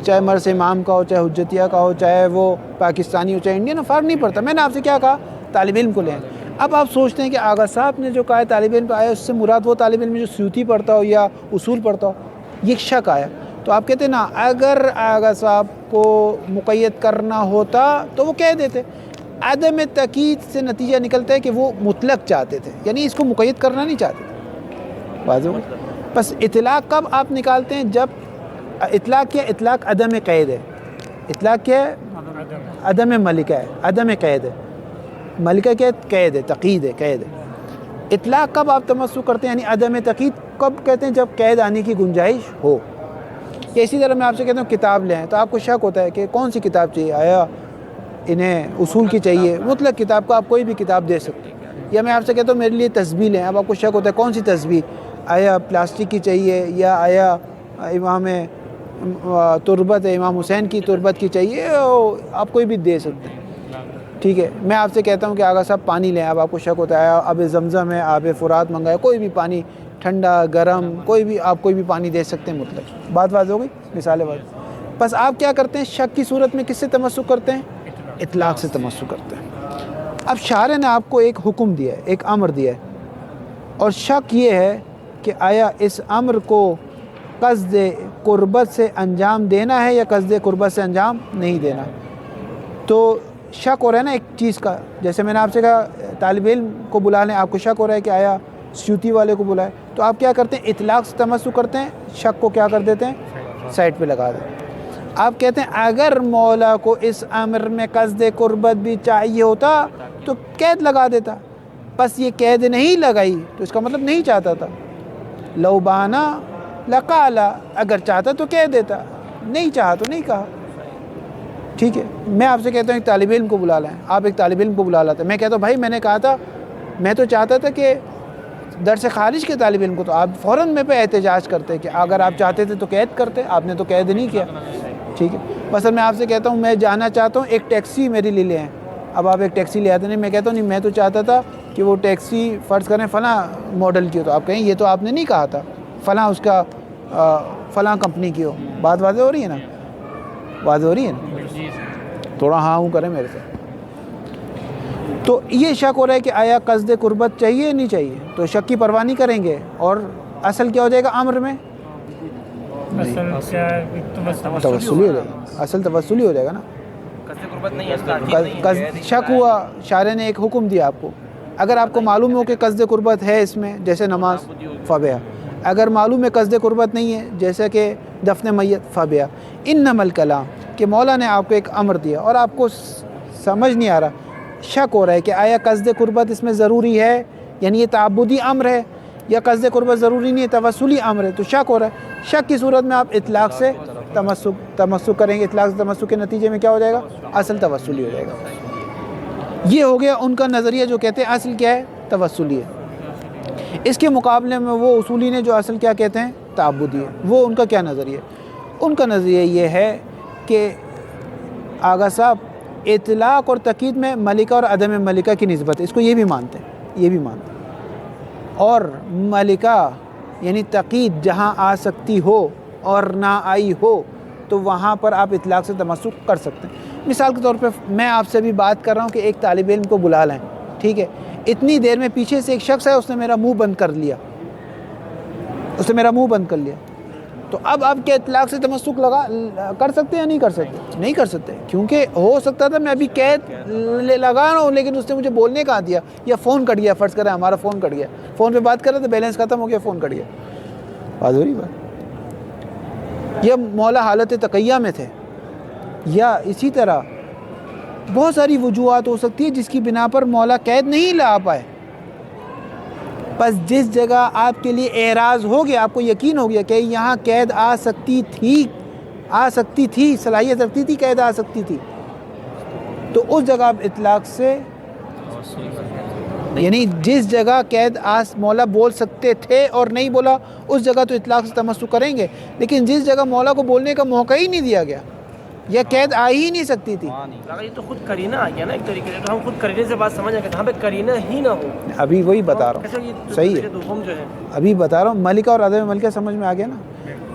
چاہے مدرسہ امام کا ہو، چاہے حجتیہ کا ہو، چاہے وہ پاکستانی ہو، چاہے انڈین ہو، فرق نہیں پڑتا۔ میں نے آپ سے کیا کہا؟ طالب علم کو لیں۔ اب آپ سوچتے ہیں کہ آغا صاحب نے جو کہا ہے طالب علم پہ آیا، اس سے مراد وہ طالب علم جو سیوطی پڑھتا ہو یا اصول پڑھتا ہو، یہ شک آیا۔ تو آپ کہتے ہیں نا، اگر آغا صاحب کو مقید کرنا ہوتا تو وہ کہہ دیتے۔ عدم تقیید سے نتیجہ نکلتا ہے کہ وہ مطلق چاہتے تھے، یعنی اس کو مقید کرنا نہیں چاہتے تھے۔ واضح ہو؟ بس اطلاق کب آپ نکالتے ہیں؟ جب اطلاق کیا؟ اطلاق عدم قید ہے۔ اطلاق کیا ہے؟ عدم ملکہ ہے، عدم قید ہے۔ ملکہ کیا ہے؟ قید ہے، تقید ہے، قید ہے۔ اطلاق کب آپ تمسک کرتے ہیں، یعنی عدم تقید کب کہتے ہیں؟ جب قید آنے کی گنجائش ہو۔ یا اسی طرح میں آپ سے کہتا ہوں کتاب لیں، تو آپ کو شک ہوتا ہے کہ کون سی کتاب چاہیے، آیا انہیں اصول کی چاہیے، مطلق کتاب کو آپ کوئی بھی کتاب دے سکتے ہیں۔ یا میں آپ سے کہتا ہوں میرے لیے تسبیح لیں، اب آپ کو شک ہوتا ہے کون سی تسبیح، آیا پلاسٹک کی چاہیے یا آیا امام تربت ہے، امام حسین کی تربت کی چاہیے، آپ کوئی بھی دے سکتے ہیں، ٹھیک ہے۔ میں آپ سے کہتا ہوں کہ آغا صاحب پانی لیں، اب آپ کو شک ہوتا ہے آب زمزم ہے، آب فرات منگایا، کوئی بھی پانی، ٹھنڈا گرم کوئی بھی، آپ کوئی بھی پانی دے سکتے ہیں مطلق۔ بات واضح ہو گئی؟ مثالیں واضح۔ بس آپ کیا کرتے ہیں؟ شک کی صورت میں کس سے تمسک کرتے ہیں؟ اطلاق سے تمسک کرتے ہیں۔ اب شارع نے آپ کو ایک حکم دیا ہے، ایک امر دیا ہے، اور شک یہ ہے کہ آیا اس امر کو قصد قربت سے انجام دینا ہے یا قصد قربت سے انجام نہیں دینا۔ تو شک ہو رہا ہے نا ایک چیز کا، جیسے میں نے آپ سے کہا طالب علم کو بلا لیں، آپ کو شک ہو رہا ہے کہ آیا سیوطی والے کو بلائے، تو آپ کیا کرتے ہیں؟ اطلاق سے تمسک کرتے ہیں، شک کو کیا کر دیتے ہیں؟ سائڈ پہ لگا دیتے ہیں۔ آپ کہتے ہیں اگر مولا کو اس امر میں قصد قربت بھی چاہیے ہوتا تو قید لگا دیتا، بس یہ قید نہیں لگائی تو اس کا مطلب نہیں چاہتا تھا۔ لو بانا لقالا، اگر چاہتا تو کہہ دیتا، نہیں چاہا تو نہیں کہا، ٹھیک ہے۔ میں آپ سے کہتا ہوں ایک طالب علم کو بلا لیں، آپ ایک طالب علم کو بلا لاتے ہیں، میں کہتا ہوں بھائی میں نے کہا تھا میں تو چاہتا تھا کہ درس خارج کے طالب علم کو تو آپ فوراً میں پہ احتجاج کرتے کہ اگر آپ چاہتے تھے تو قید کرتے، آپ نے تو قید نہیں کیا، ٹھیک ہے. بس میں آپ سے کہتا ہوں میں جانا چاہتا ہوں، ایک ٹیکسی میرے لیے لے آئیں. اب آپ ایک ٹیکسی لے آتے نہیں، میں کہتا ہوں نہیں میں تو چاہتا تھا کہ وہ ٹیکسی فرض کریں فلاں ماڈل کی ہو، تو آپ کہیں یہ تو آپ نے نہیں کہا تھا، فلاں اس کا فلاں کمپنی کی ہو. بات واضح ہو رہی ہے نا، واضح ہو رہی ہے نا، تھوڑا ہاں ہوں کریں میرے سے. تو یہ شک ہو رہا ہے کہ آیا قصد قربت چاہیے نہیں چاہیے، تو شک کی پرواہ نہیں کریں گے، اور اصل کیا ہو جائے گا امر میں؟ اصل کیا ہے؟ توسلی ہو جائے گا، اصل توسلی ہو جائے گا نا. قصد قربت نہیں ہے، اس کا عقید نہیں ہے. شک ہوا، شارع نے ایک حکم دیا آپ کو، اگر آپ کو معلوم ہو کہ قصد قربت ہے اس میں، جیسے نماز فبیہ، اگر معلوم ہے قصد قربت نہیں ہے جیسا کہ دفن میت فبیہ. انما الکلام کہ مولا نے آپ کو ایک امر دیا اور آپ کو سمجھ نہیں آ رہا، شک ہو رہا ہے کہ آیا قصد قربت اس میں ضروری ہے، یعنی یہ تعبدی امر ہے، یا قصد قربت ضروری نہیں ہے توسلی امر ہے. تو شک ہو رہا ہے، شک کی صورت میں آپ اطلاق سے تمسک کریں گے. اطلاق سے تمسک کے نتیجے میں کیا ہو جائے گا؟ اصل توسلی ہو جائے گا. یہ ہو گیا ان کا نظریہ جو کہتے ہیں اصل کیا ہے؟ توسلی ہے. اس کے مقابلے میں وہ اصولی نے جو اصل کیا کہتے ہیں؟ تعبدی ہے. وہ ان کا کیا نظریہ ہے؟ ان کا نظریہ یہ ہے کہ آغا صاحب اطلاق اور تقیید میں ملکہ اور عدم ملکہ کی نسبت ہے، اس کو یہ بھی مانتے ہیں، یہ بھی مانتے ہیں. اور ملکہ یعنی تقیید جہاں آ سکتی ہو اور نہ آئی ہو تو وہاں پر آپ اطلاق سے تمسک کر سکتے ہیں. مثال کے طور پہ میں آپ سے بھی بات کر رہا ہوں کہ ایک طالب علم کو بلا لیں، ٹھیک ہے، اتنی دیر میں پیچھے سے ایک شخص ہے، اس نے میرا منہ بند کر لیا، اس نے میرا منہ بند کر لیا، تو اب آپ کے اطلاق سے تمسک کر سکتے یا نہیں کر سکتے؟ نہیں کر سکتے، کیونکہ ہو سکتا تھا میں ابھی قید لگا رہا ہوں لیکن اس نے مجھے بولنے کہاں دیا، یا فون کٹ گیا، فرض کریں ہمارا فون کٹ گیا، فون پہ بات کر رہے تھے، بیلنس ختم ہو گیا، فون کٹ گیا. بات ہو رہی بات. یہ مولا حالت تقیہ میں تھے، یا اسی طرح بہت ساری وجوہات ہو سکتی ہے جس کی بنا پر مولا قید نہیں لا پائے. بس جس جگہ آپ کے لیے اعراض ہو گیا، آپ کو یقین ہو گیا کہ یہاں قید آ سکتی تھی، صلاحیت رکھتی تھی، قید آ سکتی تھی، تو اس جگہ آپ اطلاق سے، یعنی جس جگہ قید مولا بول سکتے تھے اور نہیں بولا اس جگہ تو اطلاق سے تمسک کریں گے. لیکن جس جگہ مولا کو بولنے کا موقع ہی نہیں دیا گیا یا قید آ ہی نہیں سکتی تھی، یہ تو خود کرینہ آ گیا نا ایک طریقے سے. ہم خود کرینہ سے بات سمجھ آئے جہاں پہ کرینہ ہی نہ ہو. ابھی وہی بتا رہا ہوں، صحیح ہے، جو ہے ابھی بتا رہا ہوں، ملکہ اور عدم ملکہ سمجھ میں آ گیا نا.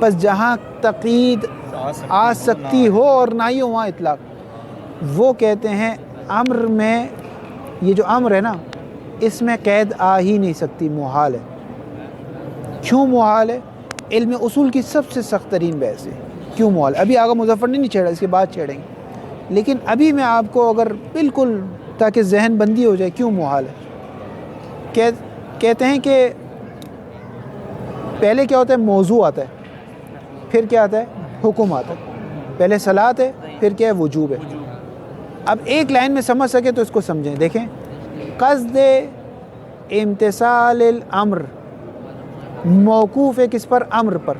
بس جہاں تقید آ سکتی ہو اور نہ ہی ہو وہاں اطلاق. وہ کہتے ہیں امر میں، یہ جو امر ہے نا اس میں قید آ ہی نہیں سکتی، محال ہے. کیوں محال ہے؟ علم اصول کی سب سے سخت ترین بحث ہے. کیوں محال؟ ابھی آگا مظفر نہیں چھیڑا، اس کے بعد چھیڑیں گے، لیکن ابھی میں آپ کو اگر بالکل تاکہ ذہن بندی ہو جائے کیوں محال ہے. کہتے ہیں کہ پہلے کیا ہوتا ہے؟ موضوع آتا ہے، پھر کیا آتا ہے؟ حکم آتا ہے. پہلے صلاۃ ہے، پھر کیا ہے؟ وجوب ہے. اب ایک لائن میں سمجھ سکے تو اس کو سمجھیں. دیکھیں، قصد امتثال الامر موقوف ہے کس پر؟ امر پر.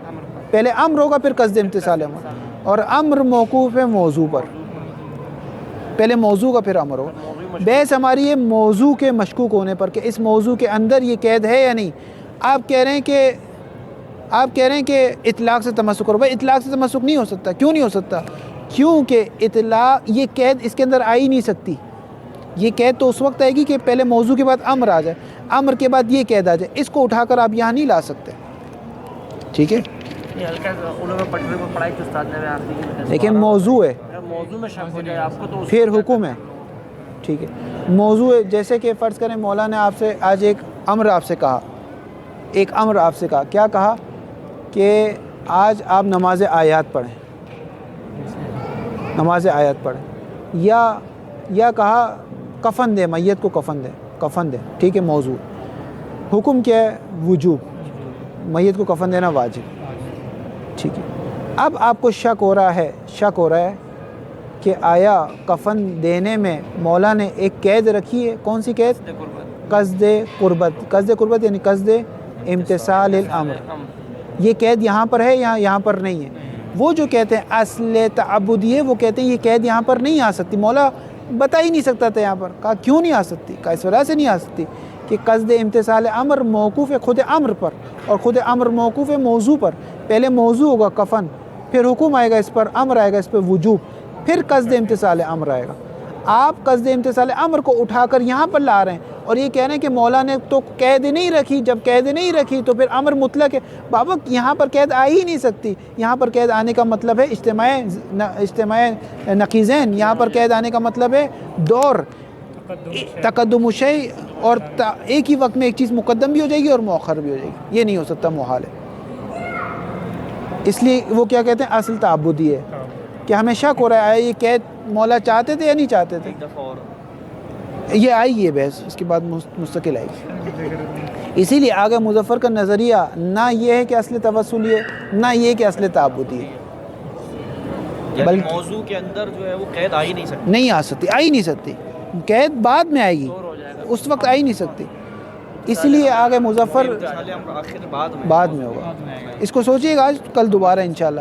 پہلے امر ہوگا پھر قصد امتثال امر، اور امر موقوف ہے موضوع پر. پہلے موضوع کا پھر امر ہوگا. بحث ہماری ہے موضوع کے مشکوک ہونے پر کہ اس موضوع کے اندر یہ قید ہے یا نہیں. آپ کہہ رہے ہیں کہ اطلاق سے تمسک کرو. بھائی اطلاق سے تمسک نہیں ہو سکتا. کیوں نہیں ہو سکتا؟ کیونکہ اطلاق، یہ قید اس کے اندر آ ہی نہیں سکتی. یہ قید تو اس وقت آئے گی کہ پہلے موضوع کے بعد امر آ جائے، امر کے بعد یہ قید آ جائے. اس کو اٹھا کر آپ یہاں نہیں لا سکتے، ٹھیک ہے. یہ ہلکا علوم پٹھنے کو پڑھائی تو استاد نے آخری لیکن موضوع ہے، موضوع میں شک ہو جائے آپ کو تو پھر حکم ہے، ٹھیک ہے. موضوع ہے، جیسے کہ فرض کریں مولا نے آپ سے آج ایک امر آپ سے کہا، کیا کہا کہ آج آپ نماز آیات پڑھیں، یا کہا کفن دے، میت کو کفن دے، ٹھیک ہے. موضوع. حکم کیا ہے؟ وجوب، میت کو کفن دینا واجب، ٹھیک ہے. اب آپ کو شک ہو رہا ہے کہ آیا کفن دینے میں مولا نے ایک قید رکھی ہے. کون سی قید؟ قصد قربت یعنی قصد امتثال الامر. یہ قید یہاں پر ہے یا یہاں پر نہیں ہے؟ وہ جو کہتے ہیں اصل تعبدی ہے، وہ کہتے ہیں یہ قید یہاں پر نہیں آ سکتی. مولا بتا ہی نہیں سکتا تھا یہاں پر. کہا کیوں نہیں آ سکتی؟ کہا اس وجہ سے نہیں آ سکتی کہ قصد امتثال امر موقوف ہے خود امر پر، اور خود امر موقوف ہے موضوع پر۔ پہلے موضوع ہوگا کفن، پھر حکم آئے گا اس پر، امر آئے گا اس پہ وجوب، پھر قصد امتثال امر آئے گا۔ آپ قصد امتثال امر کو اٹھا کر یہاں پر لا رہے ہیں اور یہ کہہ رہے ہیں کہ مولا نے تو قید نہیں رکھی، جب قید نہیں رکھی تو پھر امر مطلق ہے۔ بابا یہاں پر قید آ ہی نہیں سکتی، یہاں پر قید آنے کا مطلب ہے اجتماع نقیضین، یہاں پر قید آنے کا مطلب ہے دور، تقدم شیء، اور ایک ہی وقت میں ایک چیز مقدم بھی ہو جائے گی اور مؤخر بھی ہو جائے گی، یہ نہیں ہو سکتا، محال ہے۔ اس لیے وہ کیا کہتے ہیں، اصل تعبدی ہے، کہ ہمیں شک ہو رہا ہے یہ قید مولا چاہتے تھے یا نہیں چاہتے تھے۔ یہ آئی ہے بحث، اس کے بعد مستقل آئی گی۔ اسی لیے آگے مظفر کا نظریہ نہ یہ ہے کہ اصل توسلی ہے، نہ یہ کہ اصل تعبدی ہے، بلکہ موضوع کے اندر جو ہے وہ قید آ ہی نہیں سکتی، نہیں آ سکتی، آ ہی نہیں سکتی، قید بعد میں آئے گی، اس وقت آ ہی نہیں سکتی۔ اس لیے آگے مظفر آخر بعد میں ہوگا۔ اس کو سوچیے گا، آج کل دوبارہ انشاءاللہ۔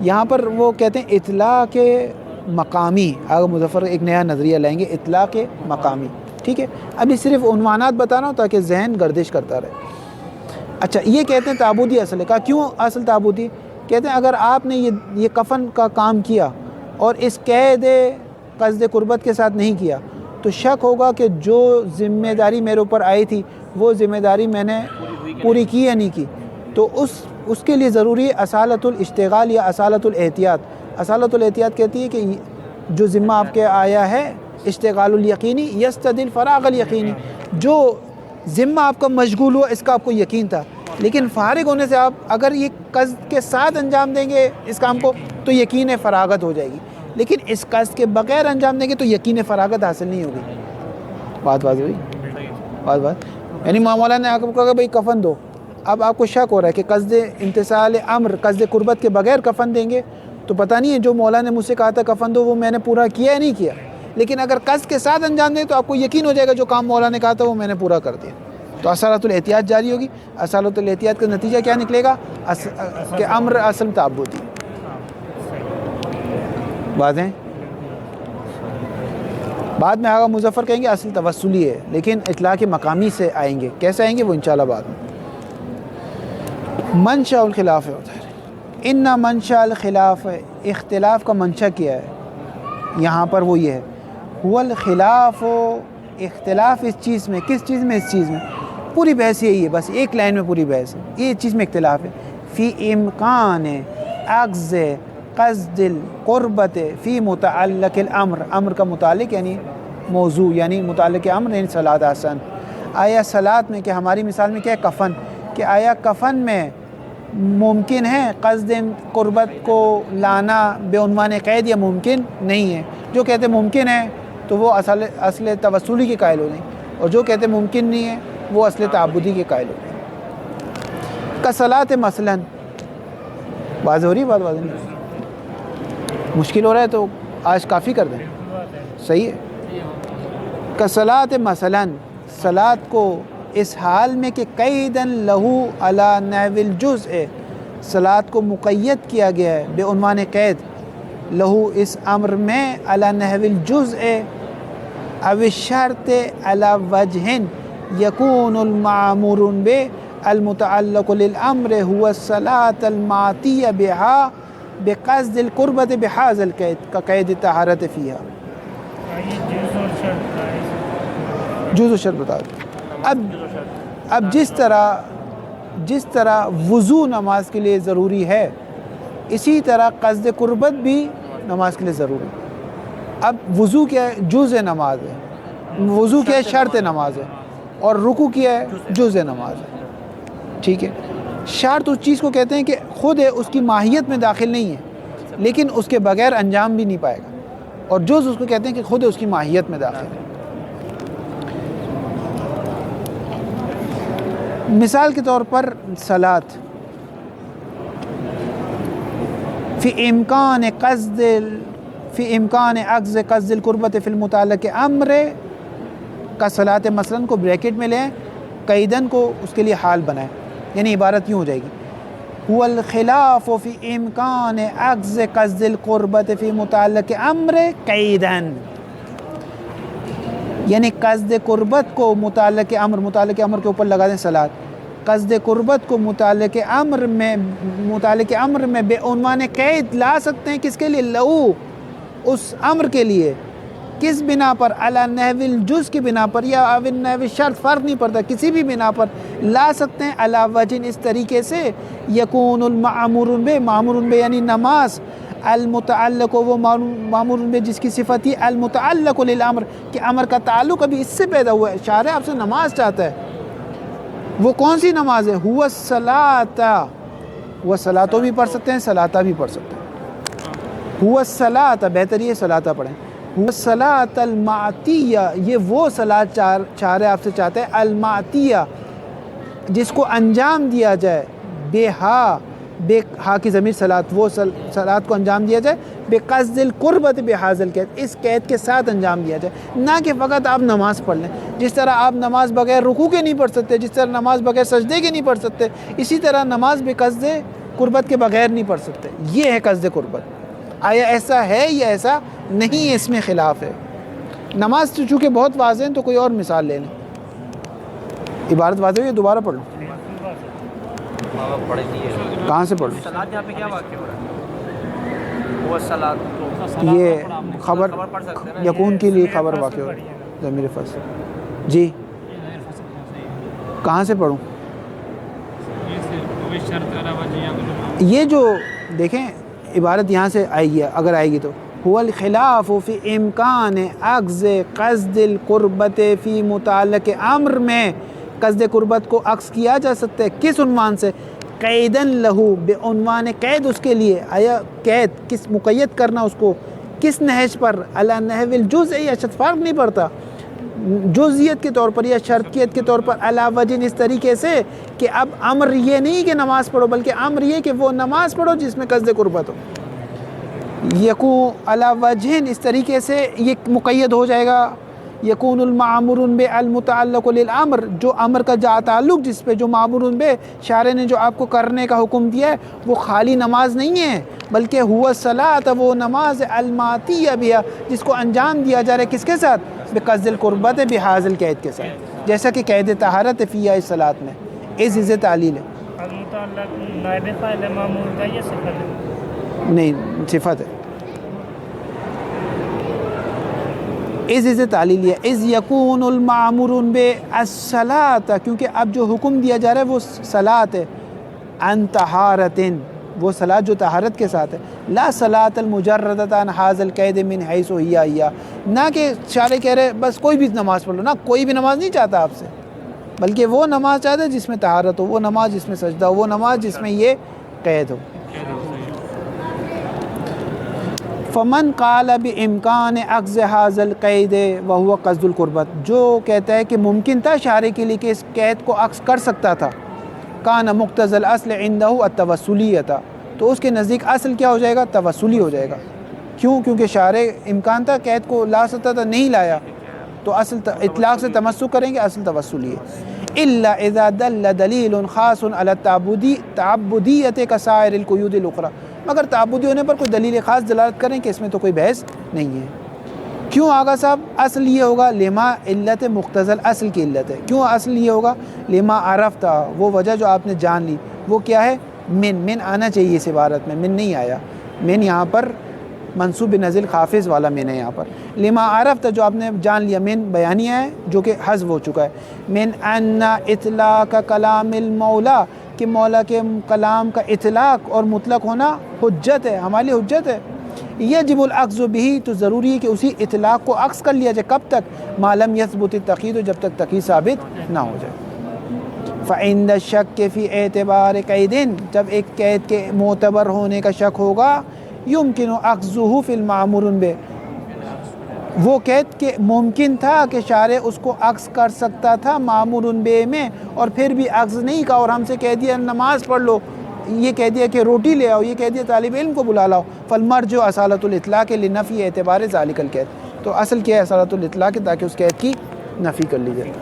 یہاں پر وہ کہتے ہیں اطلاق مقامی، آگے مظفر ایک نیا نظریہ لائیں گے، اطلاق مقامی، ٹھیک ہے۔ ابھی صرف عنوانات بتا رہا ہوں تاکہ ذہن گردش کرتا رہے۔ اچھا، یہ کہتے ہیں تعبدی اصل ہے، کہا کیوں اصل تعبدی؟ کہتے ہیں اگر آپ نے یہ کفن کا کام کیا اور اس قید قصد قربت کے ساتھ نہیں کیا تو شک ہوگا کہ جو ذمہ داری میرے اوپر آئی تھی وہ ذمہ داری میں نے پوری کی یا نہیں کی، تو اس کے لیے ضروری ہے اصالت الاشتغال یا اصالت الاحتیاط۔ اصالت الاحتیاط کہتی ہے کہ جو ذمہ آپ کے آیا ہے اشتغال الیقینی یستدل فراغ الیقینی، جو ذمہ آپ کا مشغول ہوا اس کا آپ کو یقین تھا، لیکن فارغ ہونے سے آپ اگر یہ قصد کے ساتھ انجام دیں گے اس کام کو تو یقین فراغت ہو جائے گی، لیکن اس قصد کے بغیر انجام دیں گے تو یقین فراغت حاصل نہیں ہوگی۔ بات ہوئی، بات یعنی مولا نے آپ کو کہا کہ بھائی کفن دو، اب آپ کو شک ہو رہا ہے کہ قصد امتثال امر قصد قربت کے بغیر کفن دیں گے تو پتہ نہیں ہے جو مولا نے مجھ سے کہا تھا کفن دو وہ میں نے پورا کیا یا نہیں کیا، لیکن اگر قصد کے ساتھ انجام دیں تو آپ کو یقین ہو جائے گا جو کام مولا نے کہا تھا وہ میں نے پورا کر دیا، تو اصالت الاحتیاط جاری ہوگی۔ اصالت الاحتیاط کا نتیجہ کیا نکلے گا کہ امر اصل تعبدی۔ باتیں بعد میں آگا مظفر کہیں گے اصل توسلی ہے، لیکن اطلاق مقامی سے آئیں گے، کیسے آئیں گے وہ انشاءاللہ بعد میں۔ منشأ الخلاف ہوتا ہے، ان منشأ الخلاف، اختلاف کا منشأ کیا ہے یہاں پر وہ یہ ہے، هو الخلاف، اختلاف اس چیز میں، کس چیز میں؟ اس چیز میں، پوری بحث یہی ہے، بس ایک لائن میں پوری بحث ہے، یہ چیز میں اختلاف ہے، فی امکان اخذ قصد القربت فی متعلق الامر، امر کا متعلق یعنی موضوع، یعنی متعلق امر یعنی صلاۃ آسان۔ آیا صلاۃ میں کہ ہماری مثال میں کیا ہے کفن، کہ آیا کفن میں ممکن ہے قصد قربت کو لانا بے عنوان قید یا ممکن نہیں ہے؟ جو کہتے ممکن ہے تو وہ اصل توسلی کے قائل ہو جائیں، اور جو کہتے ممکن نہیں ہے وہ اصل تعبدی کے قائل ہو جائیں۔ کصلاۃ مثلاً، واضح ہو رہی ہے بات؟ واضح نہیں مشکل ہو رہا ہے تو آج کافی کر دیں، صحیح ہے۔ کصلاۃ مثلاً، صلاۃ کو اس حال میں کہ قیداً لہو علی نحو الجزء، صلاۃ کو مقید کیا گیا ہے بے عنوان قید، لہو اس امر میں علی نحو الجزء او الشرط علی وجہ یکون المعمور به المتعلق للامر هو الصلاۃ المعطیہ بها بقصد القربت بهذا القید کا قید طہارت فیہا۔ جز و شرط بتا دیں۔ اب جس طرح وضو نماز کے لیے ضروری ہے اسی طرح قصد قربت بھی نماز کے لیے ضروری ہے۔ اب وضو کیا ہے؟ جز نماز ہے، وضو کیا ہے؟ شرط نماز ہے، اور رکوع کیا ہے؟ جز نماز ہے، ٹھیک ہے۔ شرط اس چیز کو کہتے ہیں کہ خود ہے اس کی ماہیت میں داخل نہیں ہے لیکن اس کے بغیر انجام بھی نہیں پائے گا، اور جز اس کو کہتے ہیں کہ خود اس کی ماہیت میں داخل ہے۔ مثال کے طور پر صلاۃ، فی امکان اخذ قصد القربت فی المتعلق امر کا صلاۃ مثلاً کو بریکٹ میں لیں، قیدن کو اس کے لیے حال بنائیں، یعنی عبارت یوں ہو جائے گی، هو الخلاف فی امکان اخذ قصد القربت فی متعلق امر قیدن، یعنی قصد قربت کو متعلق امر کے اوپر لگا دیں صلاۃ، قصد قربت کو متعلق امر میں بے عنوان قید لا سکتے ہیں، کس کے لیے؟ لہو، اس امر کے لیے، کس بنا پر؟ علی نحو الجز کی بنا پر، یا او نحو شرط، فرق نہیں پڑتا، کسی بھی بنا پر لا سکتے ہیں، علی وجہ، اس طریقے سے، یکون المعمور بہ، معمور بہ یعنی نماز، المتعلق، وہ معمور بہ جس کی صفت ہی المتعلق للامر، کہ امر کا تعلق ابھی اس سے پیدا ہوا ہے، شارع آپ سے نماز چاہتا ہے، وہ کون سی نماز ہے؟ ہوا الصلاۃ، وہ صلاۃ بھی پڑھ سکتے ہیں، صلاۃ بھی پڑھ سکتے ہیں، ہوا الصلاۃ، بہتر یہ صلاۃ پڑھیں، ہوا الصلاۃ المعتیہ، یہ وہ صلاۃ شارع آپ سے چاہتا ہے، المعتیہ، جس کو انجام دیا جائے، بے ہا کی ضمیر صلاۃ، وہ صلاۃ کو انجام دیا جائے، بے قصد القربت بحاظ القید، اس قید کے ساتھ انجام دیا جائے، نہ کہ فقط آپ نماز پڑھ لیں، جس طرح آپ نماز بغیر رکوع کے نہیں پڑھ سکتے، جس طرح نماز بغیر سجدے کے نہیں پڑھ سکتے، اسی طرح نماز بے قصد قربت کے بغیر نہیں پڑھ سکتے، یہ ہے قصد قربت۔ آیا ایسا ہے یا ایسا نہیں ہے؟ اس میں خلاف ہے۔ نماز چونکہ بہت واضح ہیں تو کوئی اور مثال لے لیں۔ عبارت واضح ہوئی، دوبارہ پڑھ لوں؟ پڑھ لیے کہاں سے پڑھ لوں؟ صلاۃ یہاں پہ کیا واقع ہو رہا ہے؟ وہ صلاۃ تو یہ خبر پڑھ سکتے ہیں نا، یکون کے لیے خبر واقع ہو رہی ہے، ضمیر فصل۔ جی کہاں سے پڑھوں؟ یہ جو دیکھیں عبارت یہاں سے آئے گی، اگر آئے گی تو هو الخلاف فی امکان اخذ قصد القربت فی متعلق امر میں قصد قربت کو عکس کیا جا سکتا ہے، کس عنوان سے؟ قیدن لہو، بے عنوان قید اس کے لیے، آیا قید کس مقید کرنا اس کو کس نہج پر؟ علی نحو الجز، یا شرط، فرق نہیں پڑتا، جزئیت کے طور پر یا شرطیت کے طور پر، علی وجہ، اس طریقے سے کہ اب امر یہ نہیں کہ نماز پڑھو، بلکہ امر یہ کہ وہ نماز پڑھو جس میں قصد قربت ہو، یکون علی وجہ، اس طریقے سے یہ مقید ہو جائے گا، یکون المعمور بہ المتعلق للامر، جو امر کا جا تعلق جس پہ، جو معمور بہ شارع نے جو آپ کو کرنے کا حکم دیا ہے، وہ خالی نماز نہیں ہے، بلکہ ہوا الصلاۃ، وہ نماز المعتیہ بہا، جس کو انجام دیا جا رہا ہے کس کے ساتھ؟ بقصد القربت بحاظ القید کے ساتھ، جیسا کہ قید طہارت فی الصلاۃ میں، اس تعلیل ہے، المتعلق نائب فاعل معمول کا یہ صفت ہے؟ نہیں، صفت ہے، اس تعلیل ہے، از یکون المعمور بالصلاۃ، کیونکہ اب جو حکم دیا جا رہا ہے وہ صلاۃ ہے، عن طہارت، وہ صلاۃ جو طہارت کے ساتھ ہے، لا صلاۃ المجردۃ عن حاظ القید من حیث ہی، نہ کہ شارع کہہ رہے بس کوئی بھی نماز پڑھ لو، نہ کوئی بھی نماز نہیں چاہتا آپ سے، بلکہ وہ نماز چاہتا ہے جس میں طہارت ہو، وہ نماز جس میں سجدہ ہو، وہ نماز جس میں یہ قید ہو۔ فمن قال بامکان اخذ هذا القید وهو قصد القربت، جو کہتا ہے کہ ممکن تھا شارع کے لیے کہ اس قید کو عکس کر سکتا تھا، کان مقتضی الاصل عنده التوسلیۃ، تو اس کے نزدیک اصل کیا ہو جائے گا؟ توسلی ہو جائے گا۔ کیوں؟ کیونکہ شارع امکان تھا قید کو لا سکتا تھا، نہیں لایا، تو اصل اطلاق سے تمسک کریں گے، اصل توسلی ہے۔ الا اذا دل دلیل خاص علی التعبدیۃ کسائر القیود الاخری، مگر تعبدی ہونے پر کوئی دلیل خاص دلالت کریں کہ اس میں تو کوئی بحث نہیں ہے۔ کیوں آغا صاحب؟ اصل یہ ہوگا لما علت مقتضی اصل کی علت ہے۔ کیوں اصل یہ ہوگا؟ لما عرفت، وہ وجہ جو آپ نے جان لی، وہ کیا ہے؟ من آنا چاہیے اس عبارت میں، من نہیں آیا، من یہاں پر منصوب نزل خافض والا من ہے یہاں پر، لما عرفت جو آپ نے جان لیا، من بیانیہ ہے جو کہ حذف ہو چکا ہے، من ان اطلاق کلام المولا، کہ مولا کے کلام کا اطلاق اور مطلق ہونا حجت ہے، ہمارے لیے حجت ہے، یجب الاخذ به، تو ضروری ہے کہ اسی اطلاق کو عکس کر لیا جائے، کب تک؟ ما لم یثبت التقیید، جب تک تقیید ثابت نہ ہو جائے۔ فعند الشک فی اعتبار قید، جب ایک قید کے معتبر ہونے کا شک ہوگا، یمکن اخذہ فی المعمور بہ، وہ قید کہ ممکن تھا کہ شارع اس کو عکس کر سکتا تھا معمور بہ میں، اور پھر بھی عکس نہیں کہا، اور ہم سے کہہ دیا نماز پڑھ لو، یہ کہہ دیا کہ روٹی لے آؤ، یہ کہہ دیا طالب علم کو بلا لاؤ، فالمرجع اصالۃ الاطلاق لنفی اعتبار ذالک القید، تو اصل کیا ہے؟ اصالۃ الاطلاق، تاکہ اس قید کی نفی کر لی جائے۔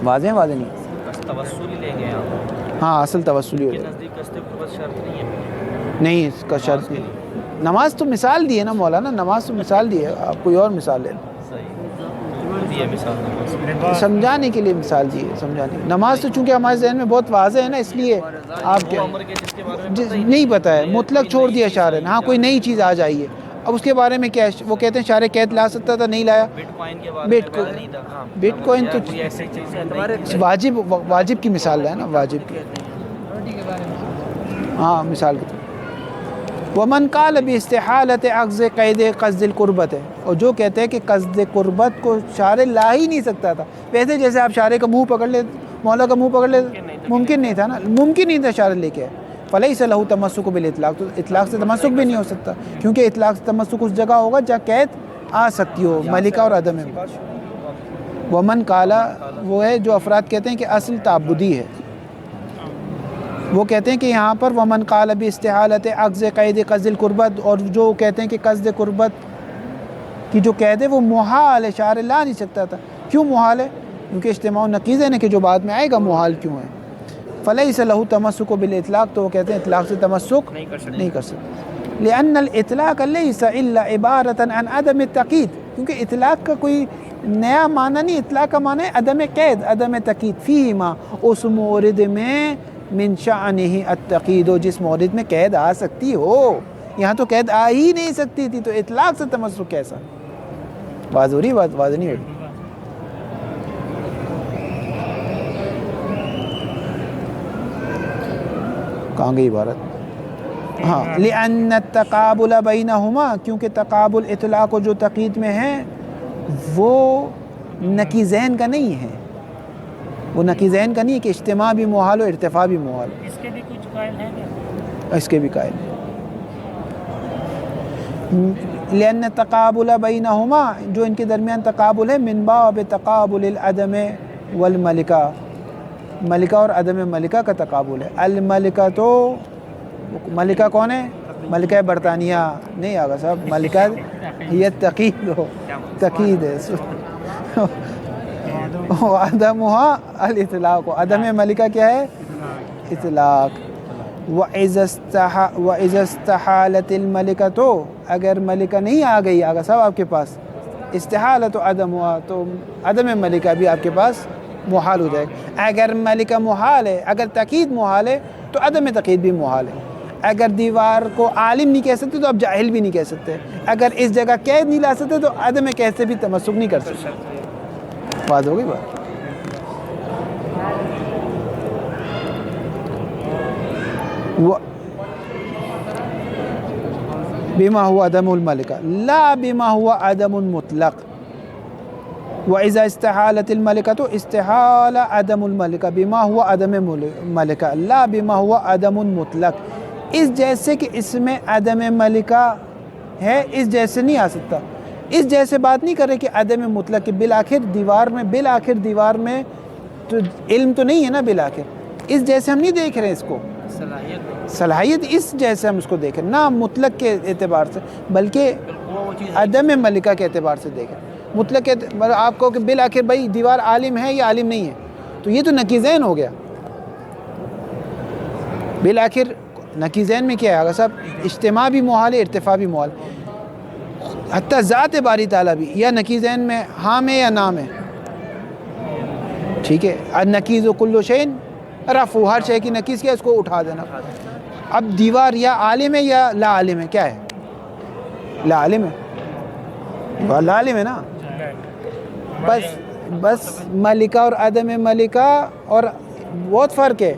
واضح ہے؟ واضح نہیں؟ توسلی لے گئے آپ ہاں، اصل توسلی ہو کے جائے، نزدیک قصد قربت شرط نہیں ہے، نہیں اس کا شرط نہیں۔ نماز تو مثال دی ہے نا مولانا، نماز تو مثال دی ہے، آپ کوئی اور مثال لیں۔ صحیح۔ دی ہے مثال نماز لباس سمجھانے کے لیے مثال دی ہے، سمجھانے نماز تو چونکہ ہمارے ذہن میں بہت واضح ہے نا، اس لیے آپ وہ امر کے جس کے بارے میں پتہ ہی نہیں پتہ ہے، مطلق چھوڑ دیا شارع نے، ہاں کوئی نئی چیز آ جائی ہے، اب اس کے بارے میں کیا ہے، وہ کہتے ہیں شارع قید لا سکتا تھا، نہیں لایا، بٹ کوائن کے بارے بٹ میں پتہ نہیں تھا بٹ کوائن تو کوئی ایسی چیز واجب کی مثال ہے نا، واجب کی، ہاں مثال کی، ومن قال باستحالت اخذ قید قصد القربت ہے، اور جو کہتے ہیں کہ قصد قربت کو شارع لا ہی نہیں سکتا تھا، ویسے جیسے آپ شارع کا منہ پکڑ لے، مولا کا منہ پکڑ لے، ممکن نہیں تھا نا، ممکن نہیں تھا شارع لے کے، فلیس لہ تمسک بالاطلاق، تو اطلاق سے تمسک بھی نہیں ہو سکتا، کیونکہ اطلاق سے تمسک اس جگہ ہوگا جہاں قید آ سکتی ہو، ملکہ اور عدم میں۔ ومن قال وہ ہے جو افراد کہتے ہیں کہ اصل تعبدی ہے، وہ کہتے ہیں کہ یہاں پر ومن قال باستحالت اخذ قید قصد القربت، اور جو کہتے ہیں کہ قصد قربت کی جو قید ہے وہ محال ہے، شارع لا نہیں سکتا تھا، کیوں محال ہے؟ کیونکہ اجتماع النقیضین ہے کہ جو بعد میں آئے گا، محال کیوں ہے؟ فلیس لہ تمسک بالاطلاق، تو وہ کہتے ہیں اطلاق سے تمسک نہیں کر سکتے، لأن الاطلاق لیس الا عبارۃ عن عدم التقید، کیونکہ اطلاق کا کوئی نیا معنی نہیں، اطلاق کا معنی ہے عدم قید، عدم تقید، فیما اس مورد میں من شأنہ التقید، جس مورد میں قید آ سکتی ہو، یہاں تو قید آ ہی نہیں سکتی تھی، تو اطلاق سے تمسک کیسا؟ واضح ہو رہی بات؟ واضح نہیں ہو رہی؟ کہاں گئی عبارت؟ ہاں، لأن التقابل بینہما، کیونکہ تقابل اطلاق و جو تقید میں ہے وہ نقیضین کا نہیں ہے، وہ نقیضین کا نہیں ہے کہ اجتماع بھی محال ہو، ارتفاع بھی محال ہو، اس کے بھی کچھ قائل ہیں کیا؟ اس کے بھی قائل ہیں۔ لأن التقابل بینہما، جو ان کے درمیان تقابل ہے، من باب تقابل العدم والملکہ، ملکہ اور عدم ملکہ کا تقابل ہے۔ الملکہ تو ملکہ کون ہے؟ ملکہ برطانیہ نہیں آگا صاحب، ملکہ یہ تقید ہو، تقید ہے، عدمہا الاطلاق، عدم ملکہ کیا ہے؟ اطلاق۔ وَإِذَا اسْتَحَالَتِ الْمَلِكَةُ، تو اگر ملکہ نہیں آ گئی آگا صاحب آپ کے پاس، استحالت عدمہا، تو عدم ملکہ بھی آپ کے پاس محال ہو جائے گا۔ اگر ملکہ محال ہے، اگر تقید محال ہے تو عدم تقید بھی محال ہے۔ اگر دیوار کو عالم نہیں کہہ سکتے تو آپ جاہل بھی نہیں کہہ سکتے، اگر اس جگہ قید نہیں لا سکتے تو عدم قید سے بھی تمسک نہیں کر سکتے۔ بات ہو گئی بات؟ بما هو عدم الملکہ لا بما هو عدم مطلق۔ وَإِذَا اسْتَحَالَتِ الْمَلِكَةُ اسْتِحَالَ عَدَمُ الْمَلِكَةِ بِمَا هُوَ عَدَمُ مَلِكَةِ لا بِمَا هُوَ عَدَمٌ مُطْلق، اس جیسے کہ اس میں عدم ملکہ ہے، اس جیسے نہیں آ سکتا، اس جیسے بات نہیں کر رہے کہ عدم مطلق، کہ بالآخر دیوار میں تو علم تو نہیں ہے نا، بالآخر اس جیسے ہم نہیں دیکھ رہے اس کو، صلاحیت اس جیسے ہم اس کو دیکھ رہے نہ مطلق کے اعتبار سے، بلکہ عدم ملکہ کے اعتبار سے دیکھ رہے۔ مطلق آپ کو کہ بالآخر بھائی دیوار عالم ہے یا عالم نہیں ہے، تو یہ تو نقیضین ہو گیا۔ بالآخر نقیضین میں کیا ہے آگا صاحب؟ اجتماع بھی محال ہے، ارتفاع بھی محال، حتیٰ ذات باری تعالیٰ بھی، یا نقیضین میں ہاں میں یا نام ہے، ٹھیک ہے۔ النقیض کل شیء رفع، ہر شے کی نقیض کیا ہے؟ اس کو اٹھا دینا۔ اب دیوار یا عالم ہے یا لا عالم ہے؟ کیا ہے؟ لا عالم ہے، دیوار لا عالم ہے نا، بس ملکہ اور عدم ملکہ، اور بہت فرق ہے،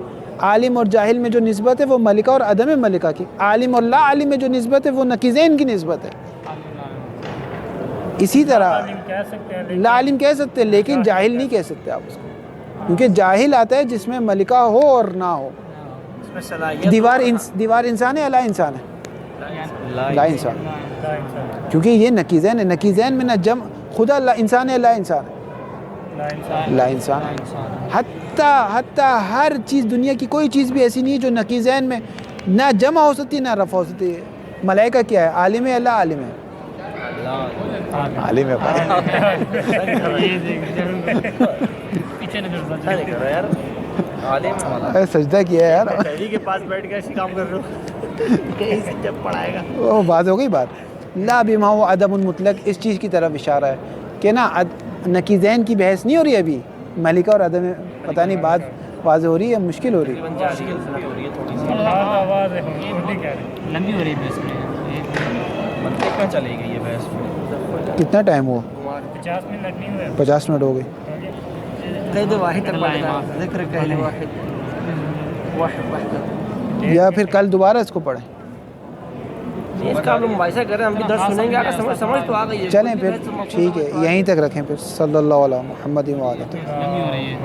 عالم اور جاہل میں جو نسبت ہے وہ ملکہ اور عدم ملکہ کی، عالم اور لا عالم میں جو نسبت ہے وہ نقیضین کی نسبت ہے۔ اسی طرح لا عالم کہہ سکتے ہیں لیکن جاہل نہیں کہہ سکتے آپ اس کو، کیونکہ جاہل آتا ہے جس میں ملکہ ہو اور نہ ہو۔ دیوار انسان ہے یا لا انسان ہے؟ لا انسان، کیونکہ یہ نقیضین ہے، نقیضین میں نہ خدا لا انسان ہے، لا انسان ہے، لا انسان، حتیٰ ہر چیز دنیا کی کوئی چیز بھی ایسی نہیں ہے جو نقیضین میں نہ جمع ہو سکتی نہ رفع ہو سکتی ہے۔ ملائکہ کیا ہے؟ عالم ہے یا لا عالم ہے؟ عالم ہے۔ سجدہ کیا ہے یار، کے پاس بیٹھ کے کام کر رہے ہو، جب پڑھائے گا وہ بات ہو گئی بات۔ لا بما هو عدم مطلق اس چیز کی طرف اشارہ ہے کہ نا نقیزین کی بحث نہیں ہو رہی ابھی، ملکہ اور عدم پتہ نہیں بات واضح ہو رہی ہے مشکل ہو رہی ہے؟ آواز ہے خود ہی کہہ رہے لمبی ہو رہی ہے بحث میں، کہاں چلی گئی ہے بحث؟ کتنا ٹائم ہوا؟ 50 منٹ نہیں ہوئے 50 منٹ ہو گئے. قید واحد تک پڑھنا ذکر قید واحد واحد یا پھر کل دوبارہ اس کو پڑھیں. اس کا ہم لوگ مباحثہ کر رہے ہیں، ہم بھی درس سنیں گے، اگر سمجھ تو آ گئی ہے. چلیں پھر ٹھیک ہے، یہیں تک رکھیں پھر. صلی اللہ علیہ محمد و آلہ. لمبی ہو رہی ہے.